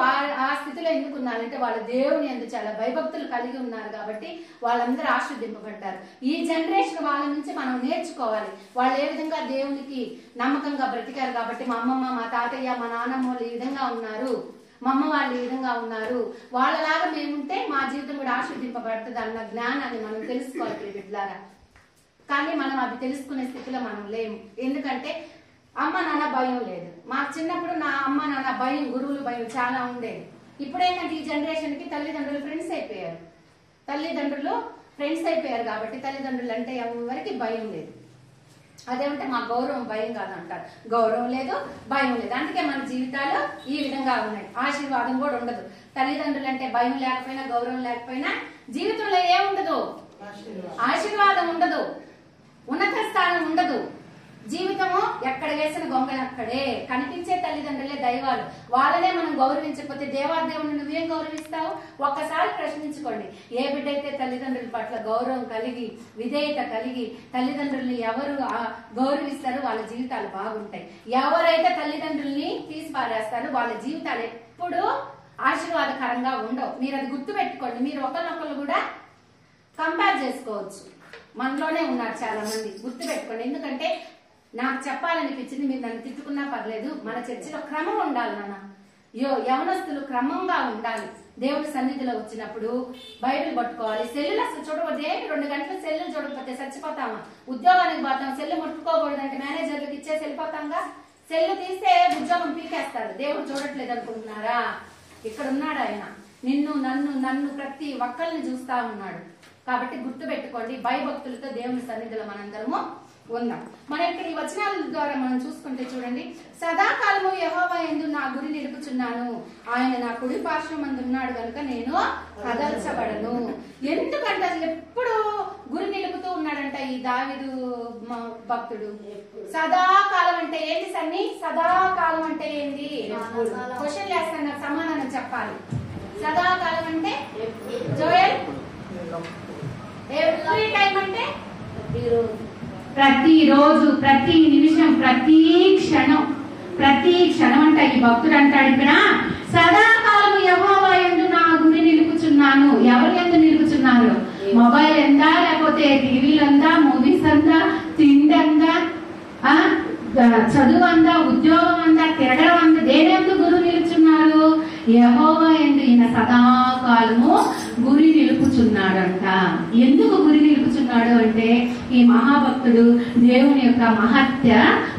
ఆ స్థితిలో ఎందుకు ఉన్నారంటే వాళ్ళు దేవుని యందు చాలా భయభక్తులు కలిగి ఉన్నారు కాబట్టి వాళ్ళందరూ ఆశీర్వదింపబడ్డారు. ఈ జనరేషన్ వాళ్ళ నుంచి మనం నేర్చుకోవాలి. వాళ్ళు ఏ విధంగా దేవునికి నమ్మకంగా బ్రతికారు కాబట్టి మా అమ్మమ్మ, మా తాతయ్య, మా నాన్నమ్మ వాళ్ళు ఈ విధంగా ఉన్నారు, మా అమ్మ వాళ్ళు ఈ విధంగా ఉన్నారు, వాళ్ళలాగా మేముంటే మా జీవితం కూడా ఆశీర్వదింపబడుతుంది అన్న జ్ఞానాన్ని మనం తెలుసుకోవాలి బిడ్డలారా. కానీ మనం అది తెలుసుకునే స్థితిలో మనం లేము. ఎందుకంటే అమ్మ నాన్న భయం లేదు. మాకు చిన్నప్పుడు నా అమ్మ నాన్న భయం, గురువులు భయం చాలా ఉండేది. ఇప్పుడేంటంటే ఈ జనరేషన్ కి తల్లిదండ్రులు ఫ్రెండ్స్ అయిపోయారు. కాబట్టి తల్లిదండ్రులు అంటే ఎవరికి భయం లేదు. అదేమంటే మా గౌరవం భయం కాదంటారు. గౌరవం లేదు, భయం లేదు. అందుకే మన జీవితాలు ఈ విధంగా ఉన్నాయి. ఆశీర్వాదం కూడా ఉండదు. తల్లిదండ్రులు అంటే భయం లేకపోయినా, గౌరవం లేకపోయినా జీవితంలో ఏముండదు, ఆశీర్వాదం ఎక్కడ వేసిన గొంగళి అక్కడే. కనిపించే తల్లిదండ్రులే దైవాలు. వాళ్ళనే మనం గౌరవించకపోతే దేవాదేవుని నువ్వేం గౌరవిస్తావు? ఒక్కసారి ప్రశ్నించుకోండి. ఏ బిడ్డ అయితే తల్లిదండ్రుల పట్ల గౌరవం కలిగి విధేయత కలిగి తల్లిదండ్రుల్ని ఎవరు గౌరవిస్తారో వాళ్ళ జీవితాలు బాగుంటాయి. ఎవరైతే తల్లిదండ్రుల్ని తీసి పారేస్తారో వాళ్ళ జీవితాలు ఎప్పుడు ఆశీర్వాదకరంగా ఉండవు. మీరు అది గుర్తు పెట్టుకోండి. మీరు ఒకరినొకరు కూడా కంపేర్ చేసుకోవచ్చు. మనలోనే ఉన్నారు చాలా మంది, గుర్తు పెట్టుకోండి. ఎందుకంటే నాకు చెప్పాలనిపించింది, మీరు నన్ను తిట్టుకున్నా పర్లేదు, మన చర్చిలో క్రమం ఉండాలి నాన్న. యవనస్తులు క్రమంగా ఉండాలి. దేవుడి సన్నిధిలో వచ్చినప్పుడు బైబిల్ పట్టుకోవాలి. సెల్లులు అసలు చూడకూడదు. 2 గంటలు సెల్లు చూడకపోతే చచ్చిపోతామా? ఉద్యోగానికి పోతాం, సెల్లు ముట్టుకోకూడదంటే మేనేజర్లకు ఇచ్చేసి వెళ్ళిపోతాంగా. సెల్లు తీస్తే ఉద్యోగం పీకేస్తారు. దేవుడు చూడట్లేదు అనుకుంటున్నారా? ఇక్కడ ఉన్నాడు ఆయన. నన్ను ప్రతి ఒక్కరిని చూస్తా ఉన్నాడు. కాబట్టి గుర్తు పెట్టుకోండి, భయభక్తులతో దేవుని సన్నిధిలో మనందరము ఉందాం. మనం ఇక్కడ ఈ వచనాల ద్వారా మనం చూసుకుంటే చూడండి, సదాకాలము యెహోవా యందు నా గురి నిలుపుచున్నాను, ఆయన నా కుడి పార్శ్వమందు ఉన్నాడు కనుక నేను కదల్చబడను. ఎందుకంటే అసలు ఎప్పుడు గురి నిలుపుతూ ఉన్నాడంట ఈ దావీదు భక్తుడు. సదాకాలం అంటే ఏంటి సన్ని? సదాకాలం అంటే ఏంటి? క్వశ్చన్ వేస్తాను, నాకు సమాధానం చెప్పాలి. సదాకాలం అంటే జోయల్ ఎవ్రీ టైం అంటే ప్రతిరోజు, ప్రతి నిమిషం, ప్రతి క్షణం అంట. ఈ భక్తుడు అంటాడు ఇక్కడ, సదాకాలం యెహోవా యందు నా గురి నిలుపుచున్నాను. ఎవరు యందు నిలుపుచున్నారు? మొబైల్ ఎందా, లేకపోతే టీవీలు అందా, మూవీస్ అందా, తిండి అందా, చదువు అందా, ఉద్యోగం అందా, తిరగడం అందా, దేని గురు నిలుచున్నారు? యెహోవా యందు ఈయన సదాకాలము గురి నిలుపుచున్నాడంట. ఎందుకు గురి నిలుపుచున్నాడు అంటే, ఈ మహాభక్తుడు దేవుని యొక్క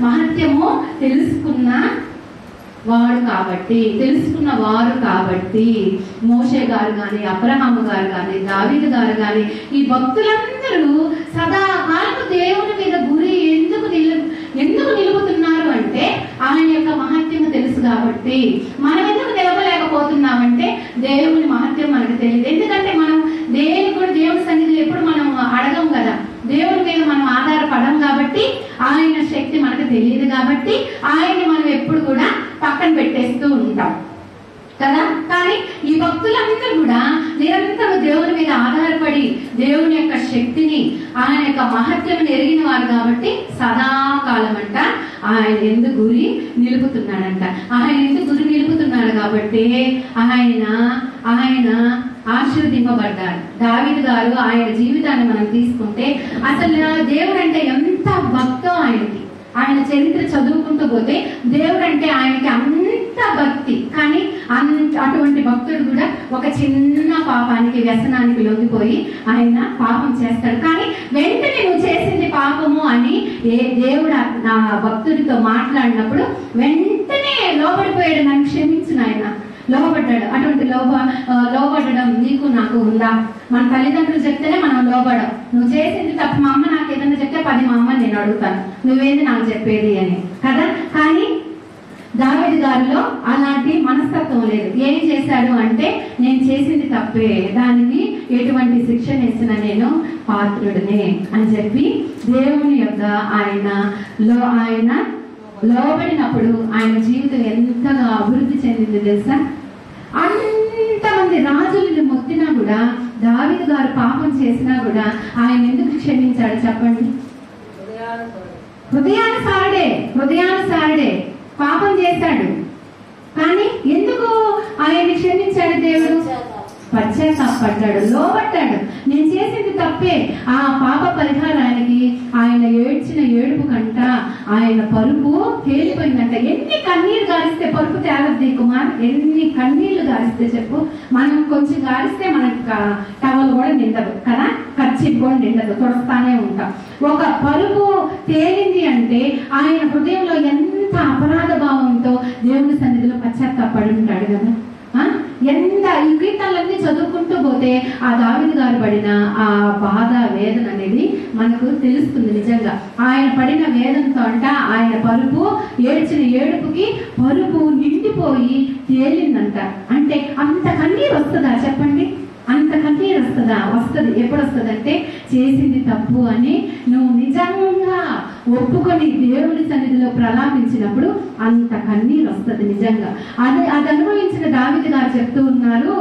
మహత్యము తెలుసుకున్న వారు కాబట్టి మోషే గారు గాని, అబ్రహాము గారు గాని, దావీదు గారు గాని, ఈ భక్తులందరూ సదాకాలము దేవుని మీద గురి ఎందుకు నిలుపుతున్నారు అంటే ఆయన యొక్క మహత్యము తెలుసు కాబట్టి. మనం ఎందుకు నిలవలేకపోతున్నామంటే దేవుని మహత్యం మనకు తెలియదు. ఎందుకంటే మనం దేవుని సన్నిధిలో ఎప్పుడు మనం అడగం కదా, దేవుని మీద మనం ఆధారపడం కాబట్టి, ఆయన శక్తి మనకు తెలియదు కాబట్టి ఆయన్ని మనం ఎప్పుడు కూడా పక్కన పెట్టేస్తూ ఉంటాం కదా. కానీ ఈ భక్తులందరూ కూడా నిరంతరం దేవుని మీద ఆధారపడి దేవుని యొక్క శక్తిని, ఆయన యొక్క మహత్యం ఎరిగిన వారు కాబట్టి సదాకాలం అంట ఆయన ఎందుకు గురి నిలుపుతున్నాడంట. ఆయన ఎందుకు గురి నిలుపుతున్నాడు కాబట్టి ఆయన ఆశీర్వదింపబడ్డాడు. దావీదు గారు ఆయన జీవితాన్ని మనం తీసుకుంటే అసలు దేవుడు అంటే ఎంత భక్తో ఆయనకి. ఆయన చరిత్ర చదువుకుంటూ పోతే దేవుడు అంటే ఆయనకి అంత భక్తి. కానీ అటువంటి భక్తుడు కూడా ఒక చిన్న పాపానికి, వ్యసనానికి లొంగిపోయి ఆయన పాపం చేస్తాడు. కానీ వెంటనే నువ్వు చేసింది పాపము అని దేవుడు నా భక్తుడితో మాట్లాడినప్పుడు వెంటనే లోబడిపోయాడు. నన్ను క్షమించు నాయన, లోబడ్డాడు. అటువంటి లోబడడం నీకు నాకు ఉందా? మన తల్లిదండ్రులు చెప్తేనే మనం లోబడం. నువ్వు చేసింది తప్పు, మా అమ్మ నాకు ఏదైనా చెప్తే 10 మా అమ్మ నేను అడుగుతాను, నువ్వేంది నాకు చెప్పేది అని కదా. కానీ దావీదు గారిలో అలాంటి మనస్తత్వం లేదు. ఏం చేశాడు అంటే, నేను చేసింది తప్పే, దానికి ఎటువంటి శిక్షణ ఇచ్చిన నేను పాత్రుడినే అని చెప్పి దేవుని యొక్క ఆయన లోబడినప్పుడు ఆయన జీవితం ఎంతగా అభివృద్ధి చెందింది తెలుసా. అంతమంది రాజులను మొత్తినా కూడా, దావీదు గారు పాపం చేసినా కూడా ఆయన ఎందుకు క్షమించాడు చెప్పండి? హృదయానుసారుడే పాపం చేశాడు. కానీ ఎందుకు ఆయన్ని క్షమించాడు దేవుడు? పశ్చాత్తాపడ్డాడు, లోబడ్డాడు. నేను చేసింది తప్పే. ఆ పాప పరిహారానికి ఆయన ఏడ్చిన ఏడుపు కంట ఆయన పరుపు తేలిపోయిందంట. ఎన్ని కన్నీరు గారిస్తే పరుపు తేలద్ది కుమార్? ఎన్ని కన్నీళ్లు గారిస్తే చెప్పు? మనం కొంచెం గారిస్తే మనకు టవల్ కూడా నిండదు కదా, కర్చీఫ్ కూడా నిండదు, తుడస్తానే ఉంటాం. ఒక పరుపు తేలింది అంటే ఆయన హృదయంలో ఎంత అపరాధ భావంతో దేవుని సన్నిధిలో పశ్చాత్తాపడి ఉంటాడు కదా. ఎంత ఈ కీర్తనలన్నీ చదువుకుంటూ పోతే ఆ దావీదు గారు పడిన ఆ బాధ, వేదన అనేది మనకు తెలుస్తుంది. నిజంగా ఆయన పడిన వేదనతో అంట ఆయన పరుపు, ఏడ్చిన ఏడుపుకి పరుపు నిండిపోయి తేలిందంట. అంటే అంత కన్నీరు వస్తుందా చెప్పండి? అంత కన్నీరు వస్తుంది. ఎప్పుడు వస్తుంది అంటే చేసింది తప్పు అని నువ్వు నిజంగా ఒప్పుకొని దేవుని సన్నిధిలో ప్రలాపించినప్పుడు అంత కన్నీరు వస్తుంది నిజంగా. అది అనుభవించిన దావీదు గారు చెప్తూ ఉన్నారు,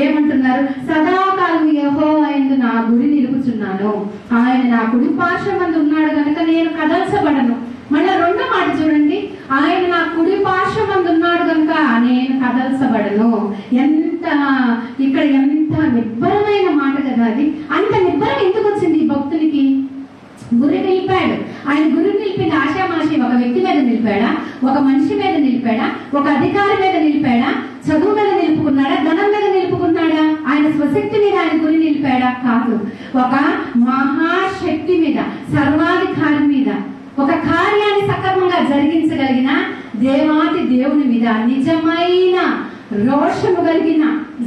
ఏమంటున్నారు? సదాకాలం యెహోవా యందు నా గురి నిలుపుచున్నాను, ఆయన నా కుడి పార్శ్వమందు ఉన్నాడు కనుక నేను కదల్చబడను. మళ్ళీ రెండో మాట చూడండి, ఆయన నా కుడి పార్శ్వమందు ఉన్నాడు కనుక నేను కదల్చబడను. ఎంత నిబ్బరమైన మాట కదా అది. అంత నిబ్బరం ఎందుకు వచ్చింది ఈ భక్తునికి? గురి నిలిపాడు. ఆయన గురి నిలిపింది ఆశామాషి ఒక వ్యక్తి మీద నిలిపాడా? ఒక మనిషి మీద నిలిపాడా? ఒక అధికారి మీద నిలిపాడా? చదువు మీద నిలుపుకున్నాడా? ధనం మీద నిలుపుకున్నాడా? ఆయన స్వశక్తి మీద ఆయన గురి నిలిపాడా? కాదు. ఒక మహాశక్తి మీద, సర్వాధికారి మీద, ఒక కార్యాన్ని సక్రమంగా జరిగించగలిగిన దేవాది దేవుని మీద, నిజమైన రోషము కలిగిన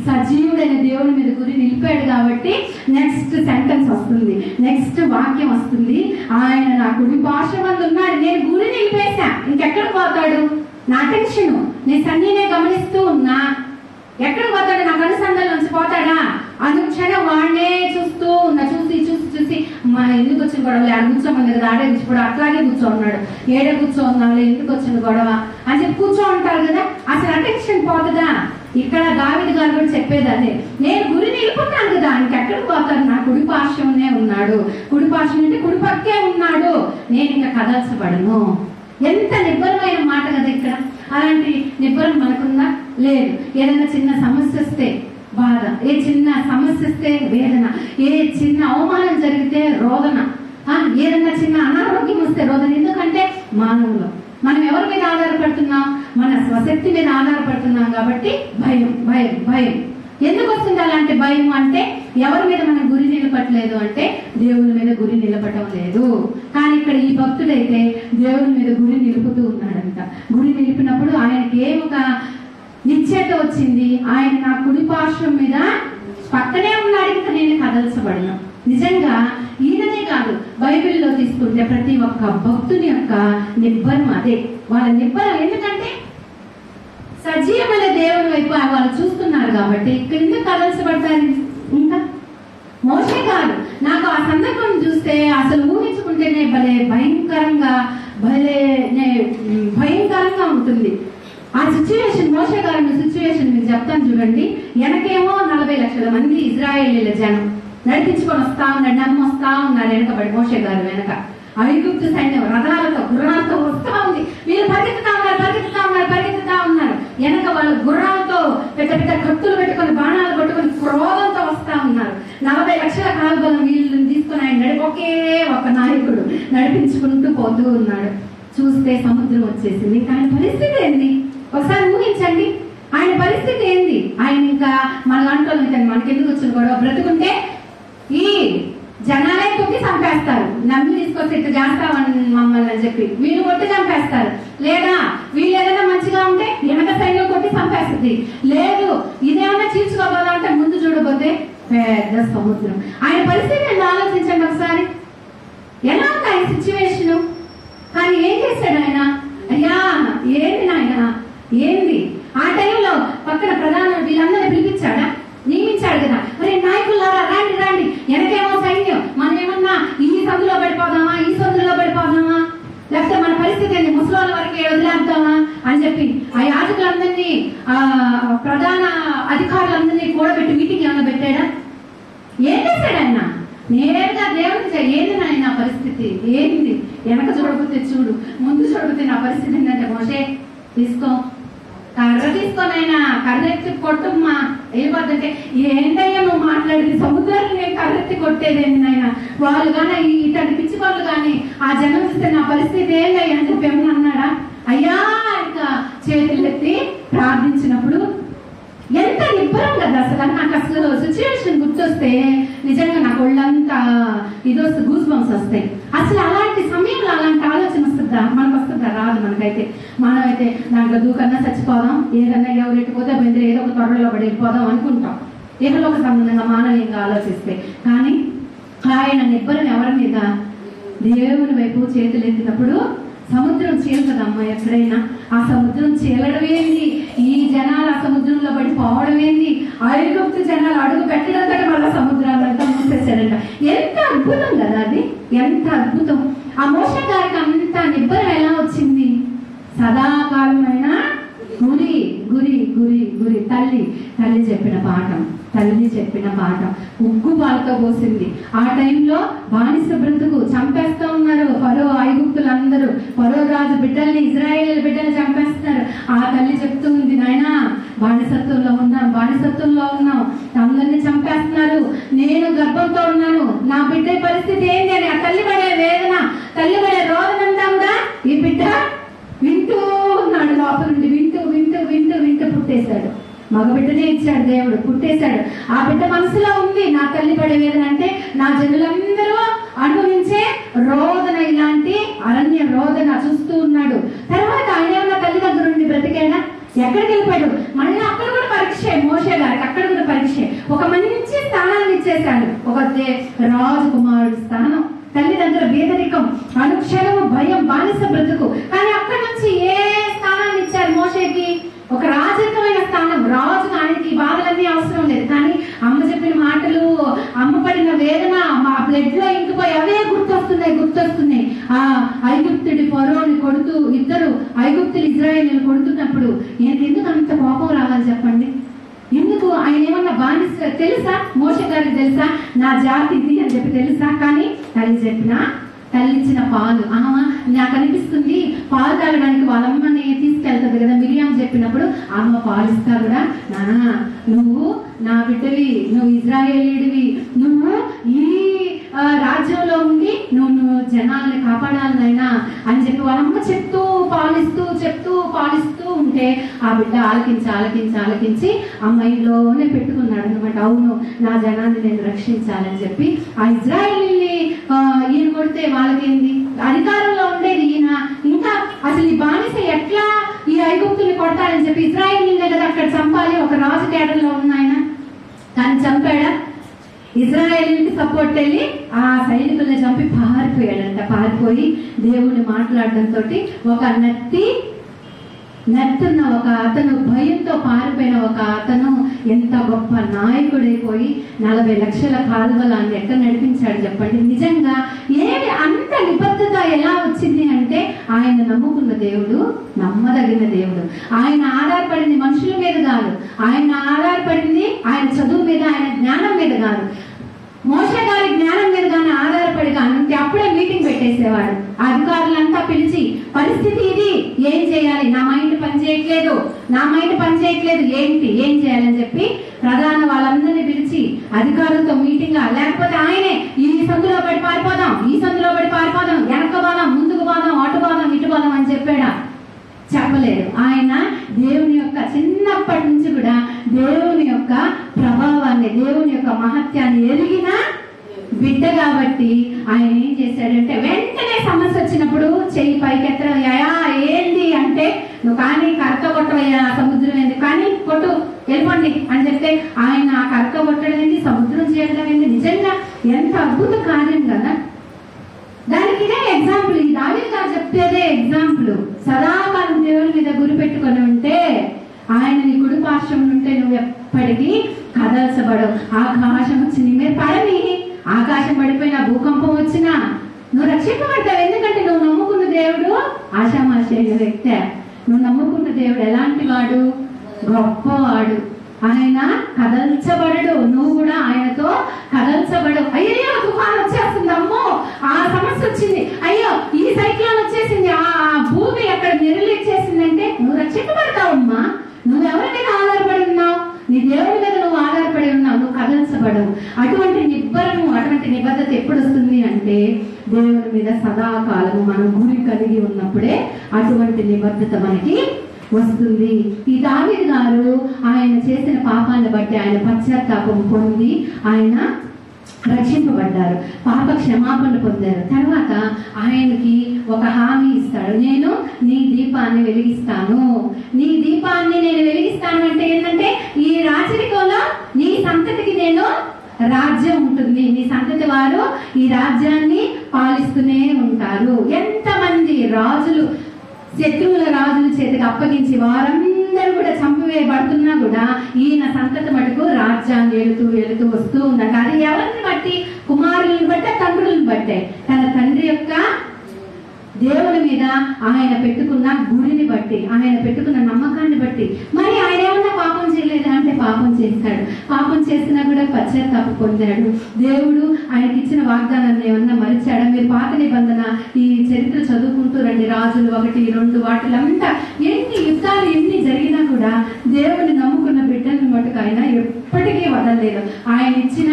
సజీవుడైన దేవుని మీద గురి నిలిపాడు. కాబట్టి నెక్స్ట్ సెంటెన్స్ వస్తుంది, నెక్స్ట్ వాక్యం వస్తుంది, ఆయన నా కుడి పార్శ్వమందు ఉన్నాడు, నేను గురి నిలిపేశా, ఇంకెక్కడ పోతాడు? నా టెన్షన్ నేను సన్నీనే గమనిస్తూ ఉన్నా, ఎక్కడ పోతాడు? నా కనుసంధాల నుంచి పోతాడా? అనుక్షణం వాడినే చూస్తూ ఉన్నా, చూసి చూసి చూసి మా ఎందుకు వచ్చిన గొడవలు, ఆడ కూర్చోమని కదా, ఆడే కూర్చోడు, అట్లాగే కూర్చోన్నాడు, ఏడే కూర్చోన్నాడు, ఎందుకు వచ్చిన గొడవ అని చెప్పి కూర్చో ఉంటారు కదా. అసలు అటెన్షన్ పోతుందా? ఇక్కడ దావీదు గారు కూడా చెప్పేది అదే, నేను గురి నిలుపున్నాను కదా, ఇంకెక్కడికి పోతాడు? నా కుడి పార్శ్వమే ఉన్నాడు. కుడి పార్శ్వం అంటే కుడి పక్కే ఉన్నాడు, నేను ఇంకా కదల్చబడను. ఎంత నిబ్బరమైన మాట కదా ఇక్కడ. అలాంటి నిబ్బరం మనకుందా? లేదు. ఏదైనా చిన్న సమస్య వస్తే బాధ, ఏ చిన్న సమస్య వస్తే వేదన, ఏ చిన్న అవమానం జరిగితే రోదన, ఏదైనా చిన్న అనారోగ్యం వస్తే రోదన. ఎందుకంటే మానవులు మనం ఎవరి మీద ఆధారపడుతున్నాం? మన స్వశక్తి మీద ఆధారపడుతున్నాం కాబట్టి భయం భయం భయం. ఎందుకు వస్తుంది అలాంటి భయం అంటే ఎవరి మీద మనం గురి నిలపట్లేదు అంటే దేవుని మీద గురి నిలపటం లేదు. కానీ ఇక్కడ ఈ భక్తుడైతే దేవుని మీద గురి నిలుపుతూ ఉన్నాడంట. గురి నిలిపినప్పుడు ఆయనకి ఒక నిశ్చయత వచ్చింది, ఆయన నా కుడి పార్శ్వం మీద పక్కనే ఉన్నాడు, ఇంకా నేను కదల్చబడను. నిజంగా ఈయననే కాదు, బైబిల్లో తీసుకుంటే ప్రతి ఒక్క భక్తుని యొక్క నిబ్బరం అదే. వాళ్ళ నిబ్బరం ఎందుకంటే సజీవమైన దేవుని వైపు వాళ్ళు చూస్తున్నారు కాబట్టి ఇక్కడ ఎందుకు కదల్చబడతారు? ఇంకా మోషే కాదు, నాకు ఆ సందర్భం చూస్తే అసలు ఊహించుకుంటేనే భయంకరంగా ఉంటుంది ఆ సిచ్యువేషన్. మోషే గారి సిచ్యువేషన్ మీకు చెప్తాను చూడండి. వెనకేమో 40 లక్షల మంది ఇజ్రాయేలీల జనం నడిపించుకొని వస్తా ఉన్నారు, నమ్మొస్తా ఉన్నారు వెనకబడి మోషే గారు వెనక. ఐగుప్తు సైన్యం రథాలతో గుర్రాలతో వస్తా ఉంది, వీళ్ళు పరిగెత్తుతా ఉన్నారు. వెనక వాళ్ళు గుర్రాలతో పెద్ద పెద్ద కత్తులు పెట్టుకొని, బాణాలు పట్టుకొని క్రోధంతో వస్తా ఉన్నారు. 40 లక్షల కాల్బలం వీళ్ళని తీసుకొని ఆయన ఒకే ఒక నాయకుడు నడిపించుకుంటూ పోతూ ఉన్నాడు. చూస్తే సముద్రం వచ్చేసింది. ఇంకా ఆయన పరిస్థితి ఏంది ఒకసారి ఊహించండి. ఆయన పరిస్థితి ఏంది? ఆయన ఇంకా మన అంటోళ్ళని మనకెందుకు వచ్చిన గొడవ, బ్రతుకుంటే ఈ జనాలే కొట్టి చంపేస్తారు, నమ్మి తీసుకొస్తే ఇట్లా చేస్తామని మమ్మల్ని అని చెప్పి వీళ్ళు కొట్టి చంపేస్తారు. లేదా వీళ్ళు ఏదైనా మంచిగా ఉంటే వెనక సైన్యం కొట్టి చంపేస్తుంది. లేదు ఇదేమన్నా చీల్చుకోబోదా అంటే ముందు చూడబోతే పెద్ద సముద్రం. ఆయన పరిస్థితి ఆలోచించండి ఒకసారి, ఎలా ఉంది ఆయన సిచ్యువేషన్. కానీ ఏం చేశాడు ఆయన? అయ్యా ఏంది నాయన ఏంది? ఆ టైంలో పక్కన ప్రధాన వీళ్ళందరినీ పిలిపించాడా? నియమించాడు కదా. మరి నాయకులారా రాండి రాండి, వెనకేమో సైన్యం, మనం ఏమన్నా ఈ సందులో పడిపోదామా, ఈ సందులో పడిపోదామా, లేకపోతే మన పరిస్థితి ఏంటి, ముసలి వరకు వదిలేద్దామా అని చెప్పి ఆ యాజకులందరినీ ప్రధాన అధికారులందరినీ కూడబెట్టి మీటింగ్ ఏమైనా పెట్టాడా? ఏం చేశాడు ఆయన? నేరుగా దేవుని ఏంది నాయన పరిస్థితి ఏంది? వెనక చూడకపోతే చూడు, ముందు చూడకపోతే నా పరిస్థితి ఏంటంటే మోషే తీసుకో కర్ర తీసుకొనైనా కర్రెత్తి కొట్టుమ్మా వెళ్ళిపోతుంటే, ఏంటయ్యా నువ్వు మాట్లాడేది? సముద్రాన్ని నేను కర్రెత్తి కొట్టేదేంటి నాయన? వాళ్ళు కానీ ఇతని పిచ్చి వాళ్ళు కానీ ఆ జనం చూస్తే నా పరిస్థితి ఏంటయ్యా అని చెప్పి ఏమన్నా అన్నాడా? అయ్యా ఇంకా చేతులెత్తి ప్రార్థించినప్పుడు ఎంత నిబ్బరం కదా అసలు. నాకు అసలు సిచ్యువేషన్ గుర్తొస్తే నిజంగా నాకు ఒళ్ళంతా ఇదొస్తే గూస్ బంప్స్ వస్తాయి. అసలు అలాంటి సమయంలో అలాంటి ఆలోచన వస్తుందా? మనకు వస్తుందా? రాదు మనకైతే. మనమైతే దాంట్లో దూకన్నా చచ్చిపోదాం, ఏదన్నా ఎవరెట్టిపోతే బెందరు ఏదో ఒక త్వరలో పడిపోదాం అనుకుంటాం, ఏదోక సంబంధంగా మానవీయంగా ఆలోచిస్తే. కానీ ఆయన నిబ్బరం ఎవరి మీద? దేవుని వైపు చేతులు ఎత్తినప్పుడు సముద్రం చీలకదమ్మా ఎక్కడైనా? ఆ సముద్రం చీలడం ఏంది? ఈ జనాలు ఆ సముద్రంలో పడి పోవడం ఏంది? ఐగుప్తు జనాలు అడుగు పెట్టడంతో మళ్ళీ సముద్రాలంతా మూసేశారంట. ఎంత అద్భుతం కదా అది, ఎంత అద్భుతం! ఆ మోషే గారికి అంత నిబ్బరం ఎలా వచ్చింది? సదాకాలమైన గురి గురి గురి గురి. తల్లి చెప్పిన పాఠం ఉగ్గు పాలతో పోసింది. ఆ టైంలో బానిస బ్రతుకు చంపేస్తా ఉన్నారు ఫరో, ఐగుప్తులందరూ ఫరో రాజు బిడ్డల్ని, ఇజ్రాయేల్ బిడ్డల్ని చంపేస్తున్నారు. ఆ తల్లి చెప్తూ ఉంది, నాయనా బానిసత్వంలో ఉన్నాం, అందరినీ చంపేస్తున్నారు, నేను గర్భంతో ఉన్నాను, నా బిడ్డ పరిస్థితి ఏంటి అని ఆ తల్లి పడే వేదన, తల్లి పడే రోదన అంతా కూడా ఈ బిడ్డ వింటూ ఉన్నాడు. లోపల నుండి వింటూ పుట్టేశాడు. మగ బిడ్డనే ఇచ్చాడు దేవుడు, పుట్టేశాడు. ఆ బిడ్డ మనసులో ఉంది, నా తల్లి పడే వేదన అంటే నా జనులందరూ అనుభవించే రోదన, ఇలాంటి అరణ్య రోదన చూస్తూ ఉన్నాడు. తర్వాత ఆయన ఏమన్నా తల్లి దగ్గర నుండి బ్రతికాడా? ఎక్కడికి వెళ్ళిపోయాడు? మళ్ళీ అక్కడ కూడా పరీక్ష, మోషే గారికి అక్కడ కూడా పరీక్ష. ఒక మంచి స్థానాన్ని ఇచ్చేశాడు, ఒక రాజకుమారుడు స్థానం. తల్లి దగ్గర పేదరికం, అనుక్షణము భయం, బానిస బ్రతుకు. కానీ అక్కడి నుంచి ఏ స్థానాన్ని ఇచ్చారు మోషేకి? ఒక రాజకీయమైన స్థానం. రాజు ఆయనకి బాధలన్నీ అవసరం లేదు, కానీ అమ్మ చెప్పిన మాటలు, అమ్మ పడిన వేదన మా బ్లడ్ లో ఇంకిపోయి అవే గుర్తొస్తున్నాయి. ఆ ఐగుప్తుడి ఫరోని కొడుతూ, ఇద్దరు ఐగుప్తులు ఇజ్రాయేలీని కొడుతున్నప్పుడు ఈయనకి ఎందుకు అంత కోపం రావాలి చెప్పండి? ఎందుకు? ఆయన ఏమన్నా బానిస తెలుసా? మోషే గారికి తెలుసా నా జాతి ఇది అని చెప్పి తెలుసా? కానీ తల్లి ఇచ్చిన పాలు, నాకు అనిపిస్తుంది పాలు తాగడానికి వాళ్ళమ్మని తీసుకెళ్తుంది కదా, మిరియాం చెప్పినప్పుడు అమ్మ పాలు ఇస్తా కూడా, నానా నువ్వు నా బిడ్డవి, నువ్వు ఇజ్రాయేలీడివి, నువ్వు ఈ రాజ్యంలో ఉండి నువ్వు జనాల్ని కాపాడాలనైనా అని చెప్పి వాళ్ళమ్మ చెప్తూ పాలిస్తూ ఉంటే ఆ బిడ్డ ఆలకించి అమ్మాయిలోనే పెట్టుకున్నాడు అనమాట. అవును, నా జనాన్ని నేను రక్షించాలని చెప్పి ఆ ఇజ్రాయేలీని ఈయన కొడితే వాళ్ళకేంది? అధికారంలో ఉండేది ఈయన. ఇంకా అసలు ఈ బానిస ఎట్లా ఈ ఐగుప్తుని కొడతాడని చెప్పి ఇజ్రాయేలీని కదా అక్కడ చంపాలి, ఒక రాజు కేడర్లో ఉన్నాయన, కానీ చంపాడా? ఇజ్రాయేలీకి సపోర్ట్ వెళ్ళి ఆ సైనికుల్ని చంపి పారిపోయి దేవుని మాట్లాడడంతో ఒక నెత్తున్న ఒక అతను, భయంతో పారిపోయిన ఒక అతను ఎంత గొప్ప నాయకుడైపోయి 40 లక్షల కాలువలాన్ని ఎక్కడ నడిపించాడు చెప్పండి. నిజంగా ఏమి అంత నిబద్ధత ఎలా వచ్చింది అంటే ఆయన నమ్ముకున్న దేవుడు నమ్మదగిన దేవుడు. ఆయన ఆధారపడింది మనుషుల మీద కాదు, ఆయన ఆధారపడింది ఆయన చదువు మీద, ఆయన జ్ఞానం మీద కాదు, మోషే గారి జ్ఞానం మీద కానీ ఆధారపడి కానీ అప్పుడే మీటింగ్ పెట్టేసేవాడు. అధికారులంతా పిలిచి పరిస్థితి ఇది, ఏం చేయాలి, నా మైండ్ పనిచేయట్లేదు, ఏం చేయాలని చెప్పి ప్రధాన వాళ్ళందరినీ పిలిచి అధికారులతో మీటింగ్, లేకపోతే ఆయనే ఈ సందులో పడి పారిపోదాం, వెనక్కి పోదాం, ముందుకు పోదాం, అటు పోదాం, ఇటు పోదాం అని చెప్పాడా? చెప్పలేదు. ఆయన దేవుని యొక్క చిన్నప్పటి నుంచి కూడా దేవుని యొక్క ప్రభావాన్ని, దేవుని యొక్క మహత్యాన్ని ఎరిగిన బిడ్డ కాబట్టి ఆయన ఏం చేశాడంటే వెంటనే సమస్య వచ్చినప్పుడు చెయ్యి పైకెత్తడం, ఏంది అంటే నువ్వు కానీ కర్త కొట్టవయ్యా, సముద్రం ఏంది కానీ కొట్టు, వెళ్ళిపోండి అని చెప్తే ఆయన ఆ కర్త కొట్టడం ఏంది, సముద్రం చేయడం ఏంది, నిజంగా ఎంత అద్భుత కార్యం కదా. దానికి ఇదే ఎగ్జాంపుల్, ఈ దావీదు గారు చెప్పేదే ఎగ్జాంపుల్. సదాకాలం దేవుని మీద గురి పెట్టుకొని ఉంటే, ఆయన నీ కుడి పార్శ్వం ఉంటే నువ్వు ఎప్పటికీ కదల్చబడవు. ఆకాశం వచ్చి నీ మీద పడని, ఆకాశం పడిపోయినా, భూకంపం వచ్చినా నువ్వు రక్షింపబడతావు. ఎందుకంటే నువ్వు నమ్ముకున్న దేవుడు ఆశామాశైన వ్యక్తే. నువ్వు నమ్ముకున్న దేవుడు ఎలాంటి వాడు? గొప్పవాడు. ఆయన కదల్చబడడు, నువ్వు కూడా ఆయనతో కదల్చబడవు. అయ్యో తుఫాన్ వచ్చేస్తుంది, అమ్మో ఆ సమస్య వచ్చింది, అయ్యో ఈ సైక్లోన్ వచ్చేసింది, ఆ భూమి అక్కడ నిర్లక్ష్యేసిందంటే నువ్వు రక్షింపబడతావమ్మా. నువ్వు ఎవరి మీద ఆధారపడి ఉన్నావు? నీ దేవుడి మీద నువ్వు ఆధారపడి ఉన్నావు, నువ్వు కదల్చబడవు. అటువంటి నిబ్బరము, అటువంటి నిబద్ధత ఎప్పుడు వస్తుంది అంటే దేవుని మీద సదాకాలము మనం గురి కలిగి ఉన్నప్పుడే అటువంటి నిబద్ధత మనకి వస్తుంది. ఈ దావీదు గారు ఆయన చేసిన పాపాన్ని బట్టి ఆయన పశ్చాత్తాపం పొంది ఆయన రక్షింపబడ్డారు, పాప క్షమాపణ పొందారు. తర్వాత ఆయనకి ఒక హామీ ఇస్తాడు, నేను నీ దీపాన్ని వెలిగిస్తాను. అంటే ఏంటంటే ఈ రాజరికంలో నీ సంతతికి నేను రాజ్యం ఉంటుంది, నీ సంతతి వారు ఈ రాజ్యాన్ని పాలిస్తూనే ఉంటారు. ఎంతమంది మంది రాజులు, శత్రువుల రాజుల చేతికి అప్పగించి వారందరూ కూడా చంపివేయబడుతున్నా కూడా ఈయన సంతతి మటుకు రాజ్యాన్ని వెళుతూ వస్తూ ఉందట. అది ఎవరిని బట్టి? కుమారులను బట్టే, తండ్రులను బట్టే, తన తండ్రి యొక్క దేవుని మీద ఆయన పెట్టుకున్న గుడిని బట్టి, ఆయన పెట్టుకున్న నమ్మకాన్ని బట్టి. మరి ఆయన ఏమన్నా పాపం చేయలేదా అంటే పాపం చేశాడు. పాపం చేసినా కూడా పశ్చాత్తాప పొందాడు. దేవుడు ఆయనకి ఇచ్చిన వాగ్దానాన్ని ఏమన్నా మరిచాడా? మీరు పాత నిబంధన ఈ చరిత్ర చదువుకుంటూ రండి. రాజులు 1, 2 వాటిలంతా ఎన్ని యుద్ధాలు ఎన్ని జరిగినా కూడా దేవుని నమ్ముకున్న బిడ్డలను మటుకు ఆయన ఎప్పటికీ వదలలేదు. ఆయన ఇచ్చిన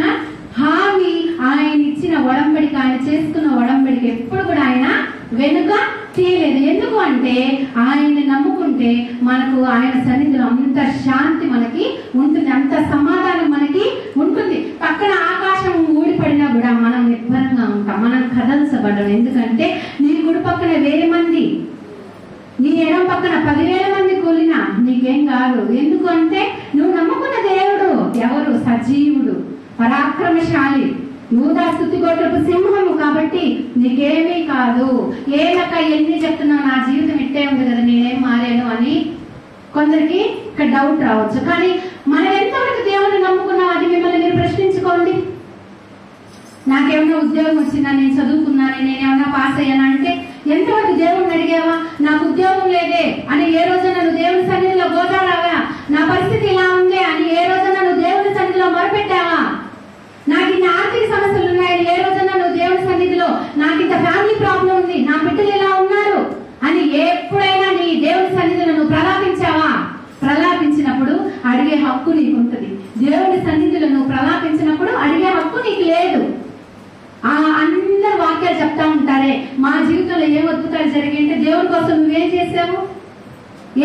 హామీ, ఆయన ఇచ్చిన ఒడంబడిక, ఆయన చేసుకున్న ఒడంబడిక ఎప్పుడు కూడా ఆయన వెనుక తీయలేదు. ఎందుకు అంటే ఆయన నమ్ముకుంటే మనకు ఆయన సన్నిధిలో అంత శాంతి మనకి ఉంటుంది, అంత సమాధానం మనకి ఉంటుంది. పక్కన ఆకాశం ఊడిపడినా కూడా మనం నిర్భరంగా ఉంటాం, మనం కదల్చబడ్డం. ఎందుకంటే నీ కుడి పక్కన 1000 మంది, నీ ఎడం పక్కన 10,000 మంది కూలినా నీకేం కాదు. ఎందుకు అంటే నువ్వు నమ్ముకున్న దేవుడు ఎవరు? సజీవుడు, పరాక్రమశాలి, యూదా స్తుతిగోత్రపు సింహము. కాబట్టి నీకేమీ కాదు. ఏలక ఎన్ని చెప్తున్నావు, నా జీవితం ఇట్టే ఉంది కదా, నేనేం మారాను అని కొందరికి ఇక్కడ డౌట్ రావచ్చు. కానీ మనం ఎంతవరకు దేవుని నమ్ముకున్నాం అది మిమ్మల్ని మీరు ప్రశ్నించుకోండి. నాకేమన్నా ఉద్యోగం వచ్చిందా, నేను చదువుకున్నాను, నేనేమన్నా పాస్ అయ్యానా అంటే ఎంతవరకు దేవుని అడిగావా? నాకు ఉద్యోగం లేదే అని ఏ రోజున నువ్వు దేవుని సన్నిధిలో గోజాడావా? నా పరిస్థితి ఇలా ఉంది అని ఏ రోజున నువ్వు దేవుని సన్నిధిలో మొరపెట్టావా? నాకు ఇన్ని ఆర్థిక సమస్యలు ఉన్నాయని ఏ రోజున నువ్వు దేవుని సన్నిధిలో, నాకు ఇంత ఫ్యామిలీ ప్రాబ్లం ఉంది, నా బిడ్డలు ఇలా ఉన్నారు అని ఎప్పుడైనా నీ దేవుని సన్నిధిలో నువ్వు ప్రలాపించావా? ప్రలాపించినప్పుడు అడిగే హక్కు నీకు ఉంటుంది. దేవుని సన్నిధిలో నువ్వు ప్రలాపించినప్పుడు అడిగే హక్కు నీకు లేదు. అందరు వాక్యాలు చెప్తా ఉంటారే, మా జీవితంలో ఏం అద్భుతాలు జరిగాయంటే దేవుని కోసం నువ్వేం చేసావు?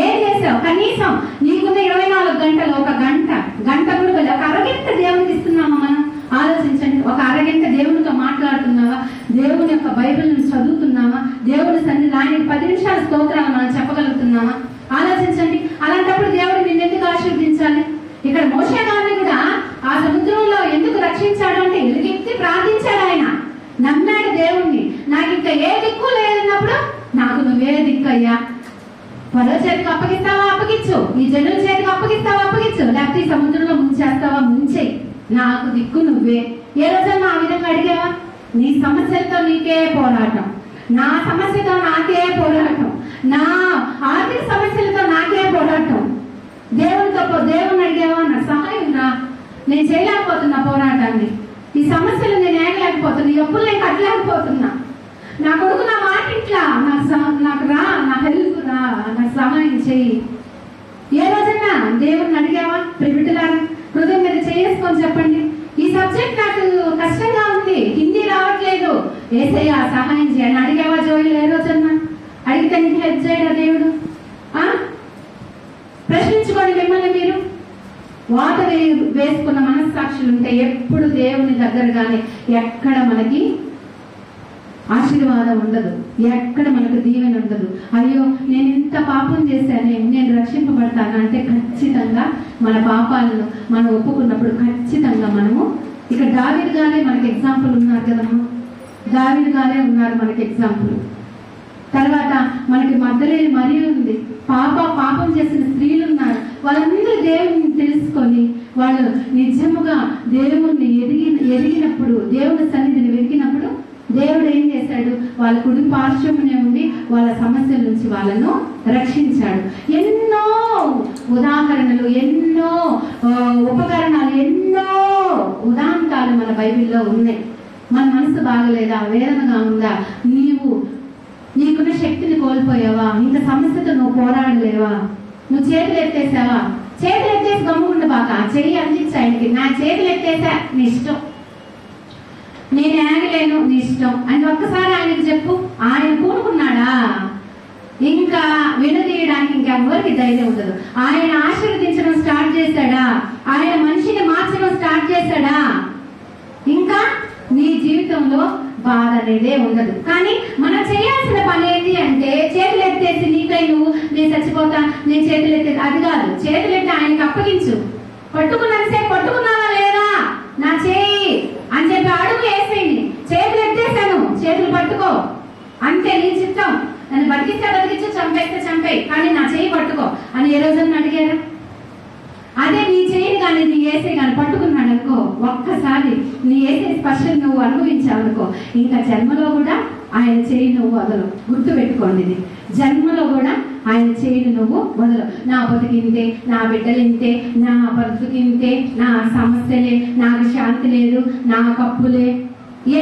ఏం చేసావు? కనీసం నీకున్న 24 గంటలు ఒక గంట కూడా ఒక అరగంట దేవునికి ఇస్తున్నామా? మనం ఆలోచించండి. ఒక అరగంట దేవునితో మాట్లాడుతున్నావా? దేవుని యొక్క బైబిల్ చదువుతున్నావా? దేవుని సన్నిధి ఆయనకి 10 నిమిషాల స్తోత్రాలు మనం చెప్పగలుగుతున్నామా? ఆలోచించండి. అలాంటప్పుడు దేవుడు నిన్నెందుకు ఆశీర్వదించాలి? ఇక్కడ మోషే గారిని కూడా ఆ సముద్రంలో ఎందుకు రక్షించాడు అంటే ఎలుగెత్తి ప్రార్థించాడు. ఆయన నమ్మాడు దేవుణ్ణి. నాకు ఇంకా ఏ దిక్కు లేదన్నప్పుడు నాకు నువ్వే దిక్కయ్యా, పరో చేతికి అప్పగిస్తావా అప్పగించు, ఈ జనుల చేతికి అప్పగిస్తావా అప్పగించు, లేకపోతే ఈ సముద్రంలో ముంచేస్తావా ముంచేయి, నాకు దిక్కు నువ్వే. ఏ రోజన్నా ఆ విధంగా అడిగావా? నీ సమస్యలతో నీకే పోరాటం, నా సమస్యతో నాకే పోరాటం, నా ఆర్థిక సమస్యలతో నాకే పోరాటం. దేవుని అడిగావా? నాకు సహాయం రా, నేను చేయలేకపోతున్నా పోరాటాన్ని, ఈ సమస్యలు నేను ఏగలేకపోతున్నా, ఈ అప్పులు నేను కట్టలేకపోతున్నా, నా కొడుకు నా మాట ఇట్లా, నాకు రా, నా హెల్ప్ రా, నాకు సహాయం చెయ్యి. ఏ రోజన్నా దేవుణ్ణి అడిగావా? ప్రిబిడ్డలారా హృదయం మీద చేసుకొని చెప్పండి, ఈ సబ్జెక్ట్ నాకు కష్టంగా ఉంది, హిందీ రావట్లేదు, యేసయ్యా సహాయం చేయండి అడిగావా? జోయిలు ఏ రోజన్నా అడిగితే నీకు హెల్ప్ చేయడా దేవుడు? ప్రశ్నించుకోండి మిమ్మల్ని మీరు. వాత వేసుకున్న మనస్సాక్షులు ఉంటే ఎప్పుడు దేవుని దగ్గరగానే ఎక్కడ మనకి ఆశీర్వాదం ఉండదు, ఎక్కడ మనకు దీవెన ఉండదు. అయ్యో నేను ఇంత పాపం చేశానే, నేను రక్షింపబడతాను అంటే ఖచ్చితంగా మన పాపాలను మనం ఒప్పుకున్నప్పుడు ఖచ్చితంగా మనము, ఇక్కడ దావీదు గారే మనకి ఎగ్జాంపుల్ ఉన్నారు కదమ్మా, దావీదు గారే ఉన్నారు మనకి ఎగ్జాంపుల్. తర్వాత మనకి మగ్దలేని మరియ ఉంది, పాపం చేసిన స్త్రీలు ఉన్నారు. వాళ్ళందరూ దేవుని తెలుసుకొని వాళ్ళు నిజముగా దేవుణ్ణి ఎరిగినప్పుడు, దేవుని సన్నిధిని వెతికినప్పుడు దేవుడు ఏం చేశాడు? వాళ్ళ కుడి పార్శ్వమునే ఉండి వాళ్ళ సమస్యల నుంచి వాళ్ళను రక్షించాడు. ఎన్నో ఉదాహరణలు, ఎన్నో ఉపకరణాలు, ఎన్నో ఉదాంతాలు మన బైబిల్లో ఉన్నాయి. మన మనసు బాగలేదా, వేదనగా ఉందా, నీకున్న శక్తిని కోల్పోయావా, ఇంకా సమస్యతో నువ్వు పోరాడలేవా, నువ్వు చేతులు ఎత్తేసావా? చేతులు ఎత్తేసి గమ్ముకుంటూ బాగా చెయ్యి అందించాయనికి, నా చేతులు ఎత్తేసా నీ ఇష్టం, నేను ఆగలేను నీ ఇష్టం అని ఒక్కసారి ఆయనకు చెప్పు. ఆయన కూనుకున్నాడా? ఇంకా విడదీయడానికి ఇంకెవ్వరికి ధైర్యం ఉండదు. ఆయన ఆశీర్వదించడం స్టార్ట్ చేశాడా? ఆయన మనిషిని మార్చడం స్టార్ట్ చేశాడా? ఇంకా నీ జీవితంలో బాధ అనేదే ఉండదు. కానీ మనం చేయాల్సిన పని ఏంటి అంటే చేతులు ఎత్తేసి నీకై నువ్వు నేను చచ్చిపోతా, నేను చేతులు ఎత్తేసి అది కాదు. చేతులు ఎత్తి ఆయనకి అప్పగించు. పట్టుకున్నంతసేపు పట్టుకున్నావా లేదా నా చేయి అని చెప్పి అడుగు వేసేయండి. చేతులు ఎత్తేసాను, చేతులు పట్టుకో, అంతే నీ చిత్తం. నన్ను బతికిస్తే బతికించు, చంపేస్తే చంపేయి, కానీ నా చెయ్యి పట్టుకో అని ఏ రోజన్నా అడిగారా? అదే నీ చెయ్యిని కానీ నీ ఏసే కానీ పట్టుకున్నాడు అనుకో, ఒక్కసారి నీ ఏసే స్పర్శను నువ్వు అనుభవించావనుకో, ఇంకా జన్మలో కూడా ఆయన చెయ్యి నువ్వు వదలవు. గుర్తు పెట్టుకోండి, ఇది జన్మలో కూడా ఆయన చెయ్యిని నువ్వు వదలవు. నా బతుకింతే, నా బిడ్డలింతే, నా బతుకింతే, నా సమస్యలే, నాకు శాంతి లేదు, నా కప్పులే,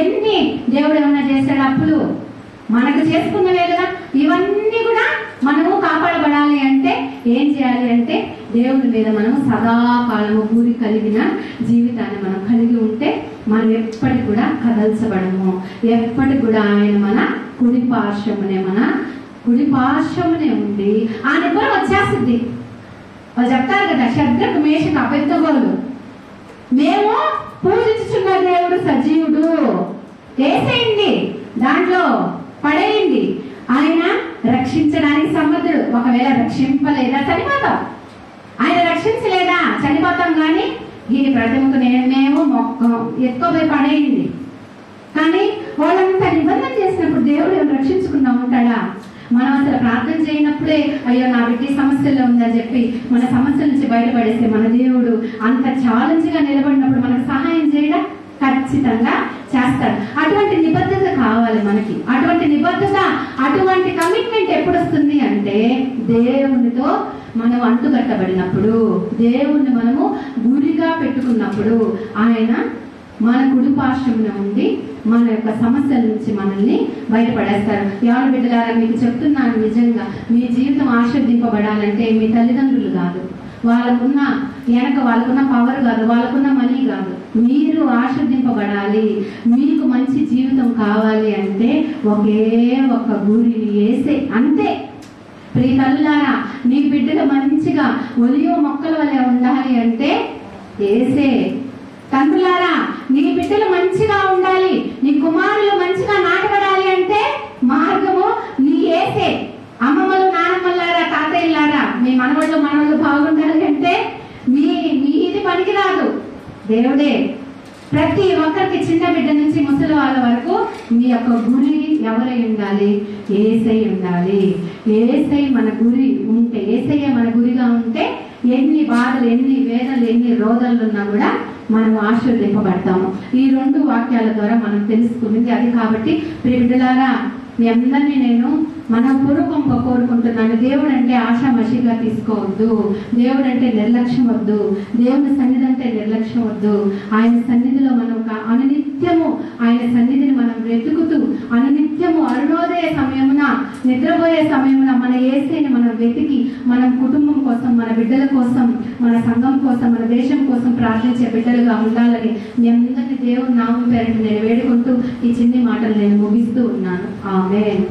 ఎన్ని దేవుడు ఏమన్నా చేశాడు? అప్పులు మనకు చేసుకున్నవే కదా. ఇవన్నీ కూడా మనము కాపాడబడాలి అంటే ఏం చేయాలి అంటే దేవుని మీద మనము సదాకాలము పూరి కలిగిన జీవితాన్ని మనం కలిగి ఉంటే మనం ఎప్పటికి కూడా కదల్చబడము. ఎప్పటికి కూడా ఆయన మన కుడి పార్శ్వమునే ఉండి ఆ నిబ్బరం వచ్చేస్తుంది. వాళ్ళు చెప్తారు కదా, శద్రకు మేషకు అబెద్నెగోలు మేము పూజించుచున్న దేవుడు సజీవుడు, వేసేయండి, దాంట్లో పడేయండి, ఆయన రక్షించడానికి సమర్థుడు. ఒకవేళ రక్షింపలేదా చనిపోతాం, ఆయన రక్షించలేదా చనిపోతాం. కానీ ఈ ప్రతిమకు మేము ఎత్తుకోపోయి పడేయండి. కానీ వాళ్ళంతా నిబంధన చేసినప్పుడు దేవుడు రక్షించుకున్నా ఉంటాడా? మనం అసలు ప్రార్థన చేయనప్పుడే అయ్యో నా బిడ్డ సమస్యల్లో ఉందని చెప్పి మన సమస్యల నుంచి బయటపడేస్తే మన దేవుడు అంత ఛాలెంజ్ గా నిలబడినప్పుడు మనకు సహాయం చేయడం ఖచ్చితంగా చేస్తాడు. అటువంటి నిబద్ధత కావాలి మనకి. అటువంటి నిబద్ధత, అటువంటి కమిట్మెంట్ ఎప్పుడు వస్తుంది అంటే దేవునితో మనం అంటుకట్టబడినప్పుడు, దేవుణ్ణి మనము గురిగా పెట్టుకున్నప్పుడు ఆయన మన కుడి పార్శ్వమున ఉండి మన యొక్క సమస్యల నుంచి మనల్ని బయటపడేస్తారు. ఎవరి బిడ్డలారా మీకు చెప్తున్నాను, నిజంగా మీ జీవితం ఆశీర్వదింపబడాలంటే మీ తల్లిదండ్రులు కాదు, వాళ్ళకున్న పవర్ కాదు, వాళ్ళకున్న మనీ కాదు, మీరు ఆశీర్వదింపబడాలి. మీకు మంచి జీవితం కావాలి అంటే ఒకే ఒక్క గురిని వేసే, అంతే. ప్రియ తల్లులారా, నీ బిడ్డలు మంచిగా ఒలివ మొక్కల వలె ఉండాలి అంటే ఏసే. తండ్రులారా, నీ బిడ్డలు మంచిగా ఉండాలి, నీ కుమారులు మంచిగా నాటబడాలి అంటే మార్గము నీ ఏసే. అమ్మమ్మలు, నానమ్మలారా, తాతయ్యలారా, మీ మనవళ్ళు బాగుండాలి అంటే మీది పనికిరాదు, దేవుడే. ప్రతి ఒక్కరికి చిన్న బిడ్డ నుంచి ముసలి వాళ్ళ వరకు మీ యొక్క గురి ఎవరై ఉండాలి? ఏసై ఉండాలి. ఏసై మన గురి ఉంటే, ఏసయ్య మన గురిగా ఉంటే ఎన్ని బాధలు, ఎన్ని వేదనలు, ఎన్ని రోదనలు ఉన్నా కూడా మనం ఆశీర్వదింపబడతాము. ఈ 2 వాక్యాల ద్వారా మనం తెలుసుకున్నది అది. కాబట్టి ప్రియ బిడ్డలారా, మీ అందరినీ నేను మనపూర్వకంగా కోరుకుంటున్నాను. దేవుడు అంటే ఆషామషిగా తీసుకోవద్దు, దేవుడు అంటే నిర్లక్ష్యం వద్దు, దేవుని సన్నిధి అంటే నిర్లక్ష్యం వద్దు. ఆయన సన్నిధిలో మనం అనునిత్యము ఆయన సన్నిధిని మనం వెతుకుతూ, అనునిత్యము అరుణోదయ సమయమున, నిద్రపోయే సమయమున మన యేసుని మనం వెతికి మనం కుటుంబం కోసం, మన బిడ్డల కోసం, మన సంఘం కోసం, మన దేశం కోసం ప్రార్థించే బిడ్డలుగా ఉండాలని మీ అందరినీ దేవుని నామం పేరిట నేను వేడుకుంటూ ఈ చిన్ని మాటలు నేను ముగిస్తూ ఉన్నాను. ఆమేన్.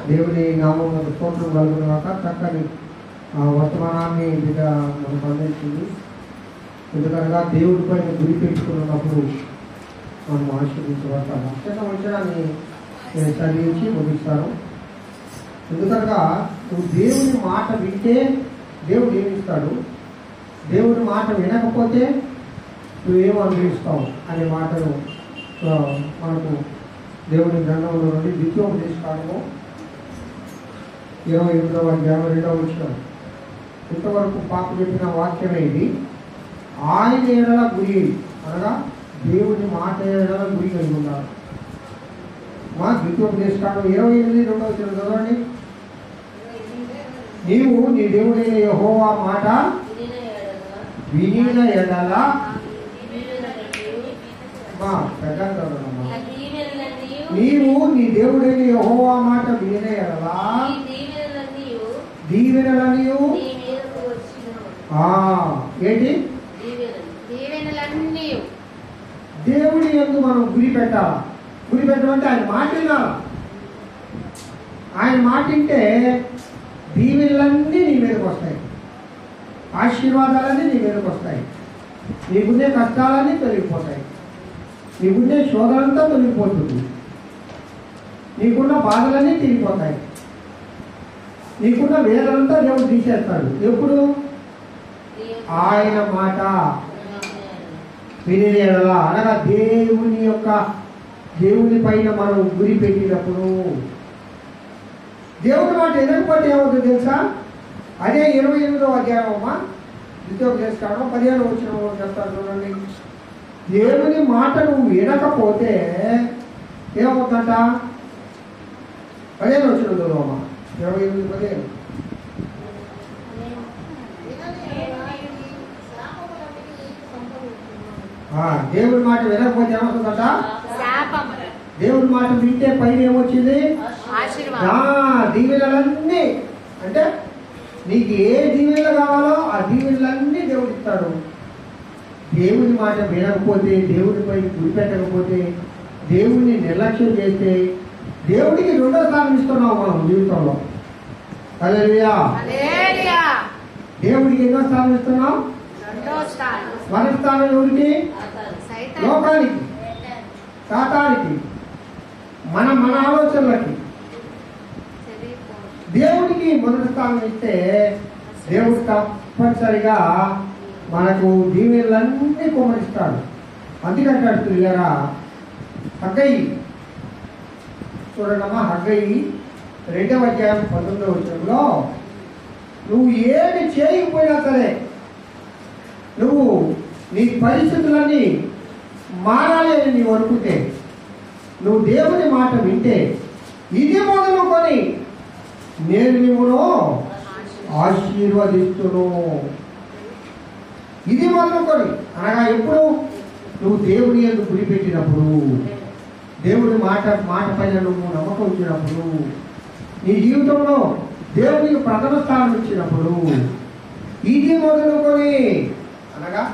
దేవుని నామమునకు స్తోత్రం కలుగునుగాక. చక్కని వర్తమానాన్ని బిడ్డ మనకు అందించింది. ఎందుకనగా దేవుడి పైన గురి పెట్టుకున్నప్పుడు మనం ఆశీర్వదించబడతాము. చిన్న విషయాన్ని నేను చదివించి ముగిస్తాను. ఎందుకనగా నువ్వు దేవుని మాట వింటే దేవుడు ఏమిస్తాడు, దేవుని మాట వినకపోతే నువ్వేం అనుభవిస్తావు అనే మాటను మనకు దేవుని గ్రంథంలో నుండి ద్వితీయోపదేశకాండము 28వ అధ్యాయం 2వ వచనం. ఇంతవరకు పాప చెప్పిన వాక్యమే ఇది. ఆయన ఎడల గురి, అనగా దేవుని మాట ఎడల గురి కలిగి ఉన్నారు. మా ద్వితీయోపదేశకాండం 28:2 వచనం చదవండి. నీవు నీ దేవుడైన యెహోవా మాట వినిన ఎడల, నీవు నీ దేవుడైన యెహోవా మాట వినిన ఎడల దీవెనలనియు, ఏంటి దేవుడి యందు మనం గురి పెట్టాలా. గురి పెట్టమంటే ఆయన మాట వినాలా. ఆయన మాట వింటే దీవెనలన్నీ నీ మీదకి వస్తాయి, ఆశీర్వాదాలన్నీ నీ మీదకి వస్తాయి, నీకున్నే కష్టాలన్నీ తొలగిపోతాయి, నీకున్నే శోధనంతా తొలగిపోతుంది, నీకున్న బాధలన్నీ తీరిపోతాయి, నీకున్న వేదంతా దేవుడు తీసేస్తాడు. ఎప్పుడు? ఆయన మాట వినేలా, అనగా దేవుని యొక్క దేవుని పైన మనం గురి పెట్టినప్పుడు, దేవుని మాట వినకపోతే ఏమవుతుంది తెలుసా? అదే 28వ అధ్యాయం అమ్మా, ద్వితీయోపదేశకాండం 15వ వచనం చెప్తాను చూడండి. దేవుని మాట నువ్వు వినకపోతే ఏమవుతుందంట? 15వ వచనం చదువమ్మా, 28:15. దేవుని మాట వినకపోతే ఏమవుతుందట? దేవుని మాట వింటే పైన ఏమొచ్చింది? దీవెనలన్నీ. అంటే నీకు ఏ దీవెనలు కావాలో ఆ దీవెనలన్నీ దేవుడు ఇస్తాడు. దేవుని మాట వినకపోతే, దేవుని పైన గురిపెట్టకపోతే, దేవుడిని నిర్లక్ష్యం చేస్తే దేవుడికి 2వ స్థానం ఇస్తున్నాం మనం జీవితంలో. హల్లెలూయా. దేవుడికి ఎన్నో స్థానం ఇస్తున్నాం? 2వ స్థానం. మొదటి స్థానం ఎవరికి? లోకానికి, సాతానికి, మన ఆలోచనలకి. దేవుడికి మొదటి స్థానం ఇస్తే దేవుడు తప్పనిసరిగా మనకు దీవెనలన్నీ కుమ్మరిస్తాడు. అందుకంటాడు పిల్లరా, హగ్గయి చూడండమ్మా, హగ్గయి 2వ అధ్యాయం 19వ వచనంలో, నువ్వు ఏమి చేయకపోయినా సరే, నువ్వు నీ పరిస్థితులన్నీ మారాలి అని నీవు అనుకుంటే, నువ్వు దేవుని మాట వింటే, ఇది మొదలుకొని నేను మిమ్మల్ని ఆశీర్వదిస్తును. ఇది మొదలుకొని అనగా ఎప్పుడు? నువ్వు దేవుని యందు గురిపెట్టినప్పుడు, దేవుని మాట పైన నువ్వు నమ్మకం ఉంచినప్పుడు, నీ జీవితంలో దేవునికి ప్రథమ స్థానం ఇచ్చినప్పుడు, ఇది మొదలుకొని అనగా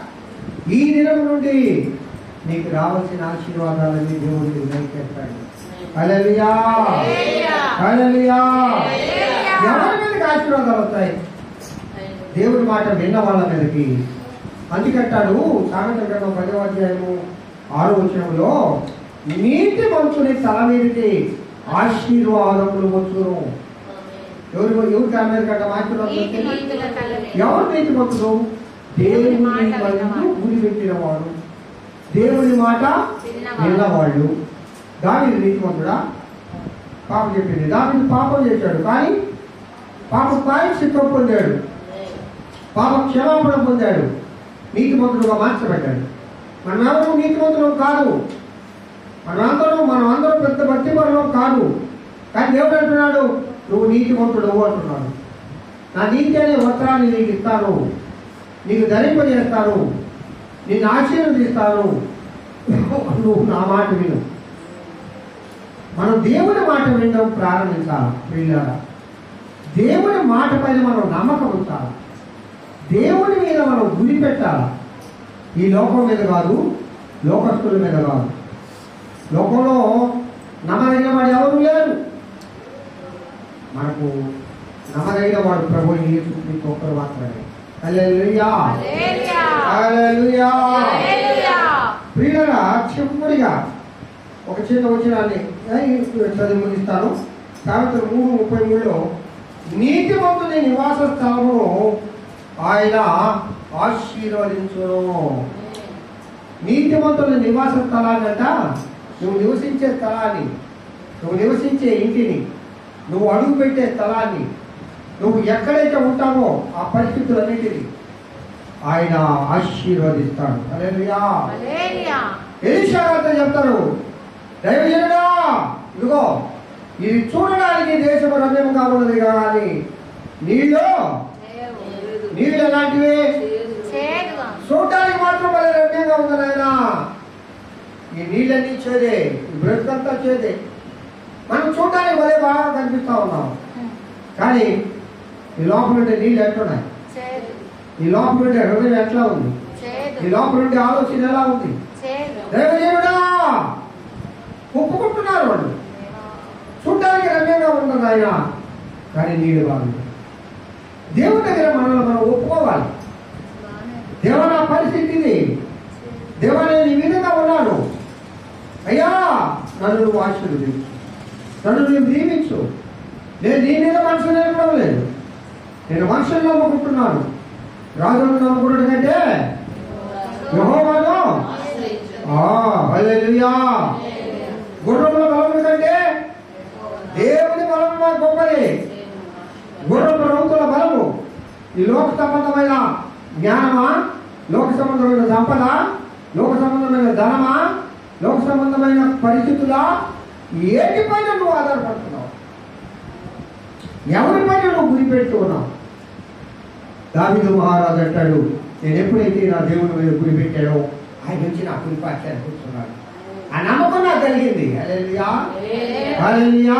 ఈ దినం నుండి నీకు రావాల్సిన ఆశీర్వాదాలన్నీ దేవుడికి దయచేస్తాడు. హల్లెలూయా, హల్లెలూయా. ఎవరి మీదకి ఆశీర్వాదాలు వస్తాయి? దేవుడి మాట విన్న వాళ్ళ మీదకి. అందుకంటాడు సామెతల గ్రంథం 10వ అధ్యాయము 6వ వచనంలో, నీతి మంతుని తల మీదకి ఆశీర్వాదములు వచ్చును. ఎవరి తల మీద కంట ఆశీర్వాదం? ఎవరు నీతి మంతుడు? దేవుని యందు గురి పెట్టిన వాడు, దేవుని మాట విన్నవాళ్ళు. దావీదు నీతిమంతుడా? పాపం చెప్పింది. దావీదు పాపం చేశాడు, కానీ పాప ప్రాయశ్చిత్తం పొందాడు, పాప క్షమాపణ పొందాడు, నీతిమంతుడుగా మార్చబడ్డాడు. మనమెవరూ నీతిమంతులం కాదు, మనమందరం పెద్ద భక్తిపరులం కాదు. కానీ దేవుడు అంటున్నాడు, నువ్వు నీతిమంతుడు అంటున్నాడు. నా నీతి అనే వస్త్రాన్ని నీకు ఇస్తాను, నీకు ధరింపజేస్తాను, నిన్ను ఆశీర్వదిస్తాను, నువ్వు నా మాట విను. మనం దేవుని మాట వినడం ప్రారంభించాలి పిల్లరా. దేవుని మాట పైన మనం నమ్మకం ఉంచాలి, దేవుని మీద మనం గురి పెట్టాలి. ఈ లోకం మీద కాదు, లోకస్తుల మీద కాదు. లోకంలో నమ్మదగిన వాడు ఎవరు లేరు. మనకు నమ్మదగిన వాడు ప్రభు యేసు క్రీస్తు ఒక్కరు మాత్రమే. హల్లెలూయా, హల్లెలూయా. ప్రియులారా, చివరిగా ఒక చిన్న వచనాన్ని చదివి ముగిస్తాను. సామెతలు 3:33లో, నీతిమంతుని నివాస స్థలము ఆయన ఆశీర్వదించును. నీతిమంతుని నివాస స్థలాన్ని అంట, నువ్వు నివసించే స్థలాన్ని, నువ్వు నివసించే ఇంటిని, నువ్వు అడుగు పెట్టే స్థలాన్ని, నువ్వు ఎక్కడైతే ఉంటావో ఆ పరిస్థితులన్నిటిని ఆయన ఆశీర్వదిస్తాడు. హల్లెలూయా. ఎలీషా గారితో చెప్తారు, దైవజనుడా, ఇదిగో ఇది చూడడానికి దేశము రమ్యంగా ఉన్నది కానీ నీళ్ళు ఎలాంటివి? చూడటానికి మాత్రం భలే రమ్యంగా ఉంది నాయన. ఈ నీళ్ళన్నీ చేదే, ఈ బ్రతుకంతా చేదే. మనం చూడటానికి భలే బాగా కనిపిస్తా ఉన్నాం, కానీ ఈ లోపల ఉండే నీళ్ళు ఎట్లున్నాయి? ఈ లోపల ఉండే హృదయం ఎట్లా ఉంది? ఈ లోపల ఉండే ఆలోచన ఎలా ఉంది? దైవజనుడా, ఒప్పుకుంటున్నారు వాళ్ళు, చూడటానికి రమ్యంగా ఉన్నది ఆయన, కానీ నీళ్ళు బాగుంది. దేవుని దగ్గర మనల్ని మనం ఒప్పుకోవాలి. దేవా, నా పరిస్థితి ఇది, దేవా నేను ఈ విధంగా ఉన్నాను, అయ్యా నన్ను నువ్వు ఆశీర్వదించు, నన్ను నువ్వు దీవించు. నేను నీ మీద మనసు నేర్పడం లేదు, నేను మనుషులను నమ్ముకుంటున్నాను. రాజులను నమ్ముకున్నట్టు కంటే యెహోవాను. హల్లెలూయా. గుర్రముల బలము కంటే దేవుని బలము మా గొప్పది. గుర్రపు రౌతుల బలము ఈ లోక సంబంధమైన జ్ఞానమా, లోక సంబంధమైన సంపద, లోక సంబంధమైన ధనమా, లోక సంబంధమైన పరిస్థితులా, ఏటిపైన నువ్వు ఆధారపడుతున్నావు? ఎవరిపైన నువ్వు గురి పెడుతూ ఉన్నావు? దావీదు మహారాజు అంటాడు, నేను ఎప్పుడైతే నా దేవుని మీద గురి పెట్టాడో ఆయన నుంచి నా గురి పాఠ్యాన్ని కూర్చున్నాడు. ఆ నమ్మకం నాకు కలిగింది. హల్లెలూయా, హల్లెలూయా.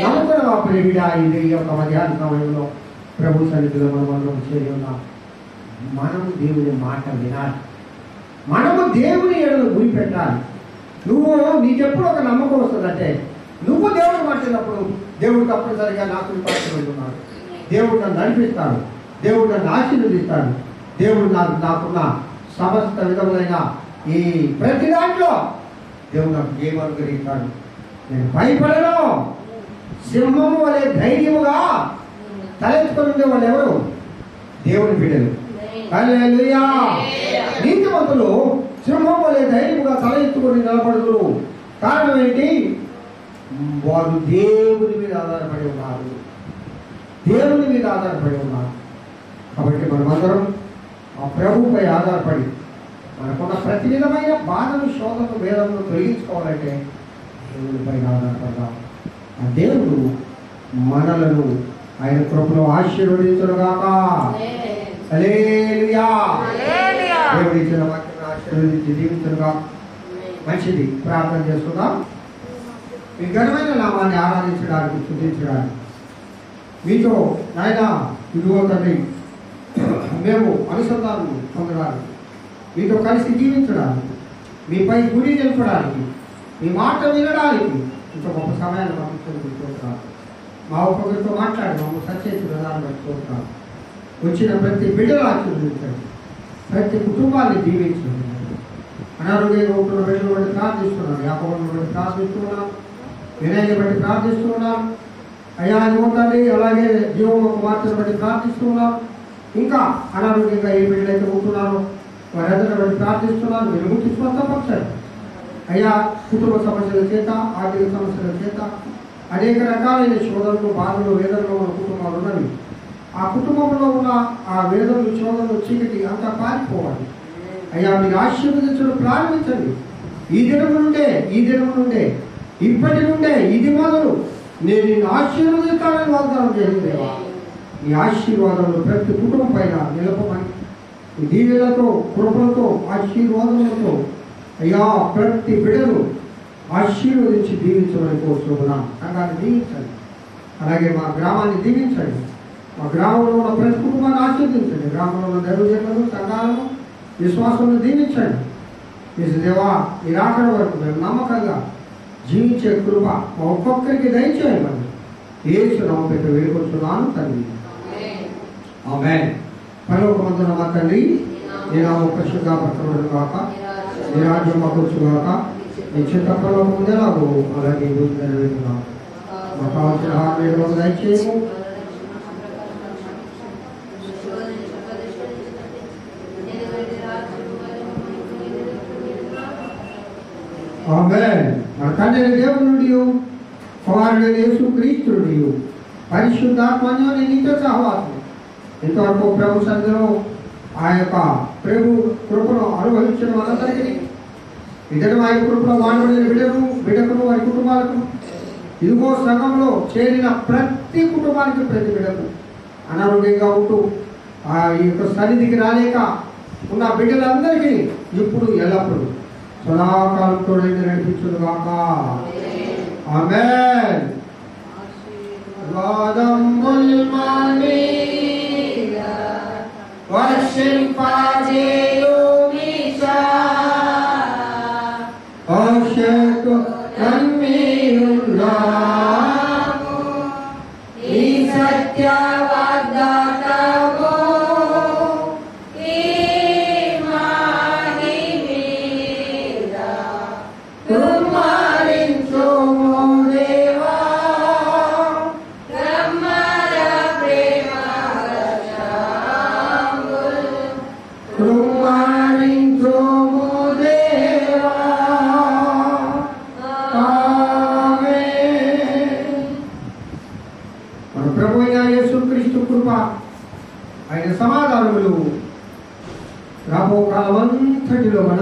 నమ్ముకున్న ప్రేమిడా, ఇది ఈ యొక్క మధ్యాహ్న సమయంలో ప్రభు సన్నిధిలో మనం అందరం చేరి ఉన్నాం. మనము దేవుని మాట వినాలి, మనము దేవుని ఎడల గురి పెట్టాలి. నువ్వు నీకెప్పుడు ఒక నమ్మకం వస్తుందంటే, నువ్వు దేవుడు మాట్లాడినప్పుడు దేవుడు తప్పనిసరిగా నాకు పాల్గొంటున్నాడు, దేవుడు నన్ను నడిపిస్తాడు, దేవుడు నన్ను ఆశీర్వదిస్తాడు, దేవుడు నాకున్న సమస్త విధములైన ఈ ప్రతి దాంట్లో దేవుడు నాకు ఏమనుగ్రహిస్తాడు. నేను భయపడను. సింహము వలె ధైర్యముగా తలెత్తుకొని ఉండే వాళ్ళు ఎవరు? దేవుని బిడ్డలు. హల్లెలూయా. నీతిమంతులు సింహం వలె ధైర్యముగా తల ఎత్తుకొని నిలబడుదురు. కారణం ఏంటి? వారు దేవుని మీద ఆధారపడి ఉన్నారు, దేవుని మీద ఆధారపడి ఉన్నారు. కాబట్టి మనమందరం ఆ ప్రభుపై ఆధారపడి మనకున్న ప్రతి విధమైన బాధను, శోధనను, వేదనను తొలగించుకోవాలంటే దేవునిపై ఆధారపడదాం. ఆ దేవుడు మనలను ఆయన కృపలో ఆశీర్వదించుగాక. హల్లెలూయా. దేవుడు ఇచ్చిన వాక్యం ఆశీర్వదించి దీవించుగా. మంచిది, ప్రార్థన చేసుకుందాం. మీ ఘనమైన నామాన్ని ఆరాధించడానికి, స్తుతించడానికి మీతో నాయన ఇదిగో తండ్రి మేము అనుసంధానం పొందడానికి, మీతో కలిసి జీవించడానికి, మీపై గురి నిలపడానికి, మీ మాట వినడానికి ఇంత గొప్ప సమయాన్ని పంపించుకుంటున్నాను. మా ఒక్కొక్కరితో మాట్లాడి మమ్మల్ని సచేసి విధానం పెట్టుకుంటున్నాను. వచ్చిన ప్రతి బిడ్డలు ఆశీర్వదించండి, ప్రతి కుటుంబాన్ని దీవించండి. అనారోగ్యంగా ఉంటున్న బిడ్డలు బట్టి ప్రార్థిస్తున్నాను, యాకోబును బట్టి ప్రార్థిస్తున్నాను, వినయాన్ని బట్టి ప్రార్థిస్తున్నాను అయ్యా. ఇవ్వండి. అలాగే జీవమ కుమార్తెను బట్టి ప్రార్థిస్తున్నాను. ఇంకా అనారోగ్యంగా ఏ బిడ్డలైతే ఉంటున్నారో వారందరిని బట్టి ప్రార్థిస్తున్నాను. మీరు ముట్టి స్వస్థపరచండి అయ్యా. కుటుంబ సమస్యల చేత, ఆర్థిక సమస్యల చేత అనేక రకాలైన శోధనలు, బాధలు, వేదనలు మన కుటుంబాలు ఉన్నవి. ఆ కుటుంబంలో ఉన్న ఆ వేదనలు, శోధనలు, చీకటి అంతా పారిపోవాలి అయ్యా. మీరు ఆశీర్వదించడం ప్రారంభించండి. ఈ దినము నుండే ఇప్పటి నుండే ఇది మొదలు నేను నిన్ను ఆశీర్వదిస్తానని వాగ్దానం చేసిందేవా. ఈ ఆశీర్వాదాలు ప్రతి కుటుంబం పైన నిలపమని, ఈ దీవెలతో, కృపలతో, ఆశీర్వాదములతో అయ్యా ప్రతి బిడ్డను ఆశీర్వదించి దీవించమని కోరుతున్నాం. సంఘాన్ని దీవించండి, అలాగే మా గ్రామాన్ని దీవించండి. మా గ్రామంలో ఉన్న ప్రతి కుటుంబాన్ని ఆశీర్వదించండి. గ్రామంలో ఉన్న దైవజనులను, సంఘాలను, విశ్వాసాలను దీవించండి. ఈ దేవా ఈ రాకడ వరకు మేము నమ్మకంగా జీవించే కృప మా ఒక్కొక్కరికి దయచేయమని యేసు నామమున వేడుకొంచున్నాను తండ్రి. ఆమేన్. పరలోకమందున్న మా తండ్రి, నీ నామము పరిశుద్ధపరచబడును గాక, నీ రాజ్యం మాకు వచ్చుగాక, నీ చిత్త పరలోకము ఎలాగో అలాగే ఈ భూమి మీద నెరవేరుగాక. మాకు కావలసిన ఆహారం దయచేయము. ఆమేన్. మన తండ్రి దేవుని నుండి, కుమారుడైన యేసుక్రీస్తు నుండి, పరిశుద్ధాత్మన్యోని నీతో సహవాసం ఇంతవరకు ప్రభు సన్నిధిలో ఆ యొక్క ప్రభు కృపను అనుభవించిన వాళ్ళందరికీ, ఇద్దరు ఆయన కృపలో వాడబడిన బిడ్డకును వారి కుటుంబాలకు, ఇదిగో సంఘంలో చేరిన ప్రతి కుటుంబానికి, ప్రతి బిడ్డకు అనారోగ్యంగా ఉంటూ ఆ యొక్క సన్నిధికి రాలేక ఉన్న బిడ్డలందరికీ ఇప్పుడు ఎల్లప్పుడూ సదాకాలంతో నడిపించుగాక. ఆమేన్.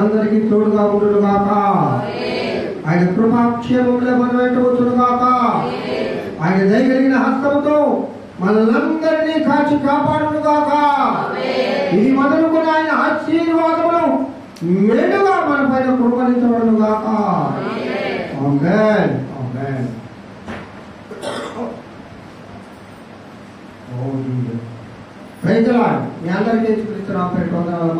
మనందరికీ తోడుగా ఉండును గాక. ఆయన కృపాక్షేమముల మన వెంట వచ్చును గాక. ఆయన దయగలిగిన హస్తముతో మనలందరినీ కాచి కాపాడును గాక. ఇది మొదలుకొని ఆయన ఆశీర్వాదములు మెండుగా మన పైన కృపణించబడును గాక. Amen. Amen. Praise the lord. మీ అందరికీ యేసు క్రీస్తు నామములో వందనాలు.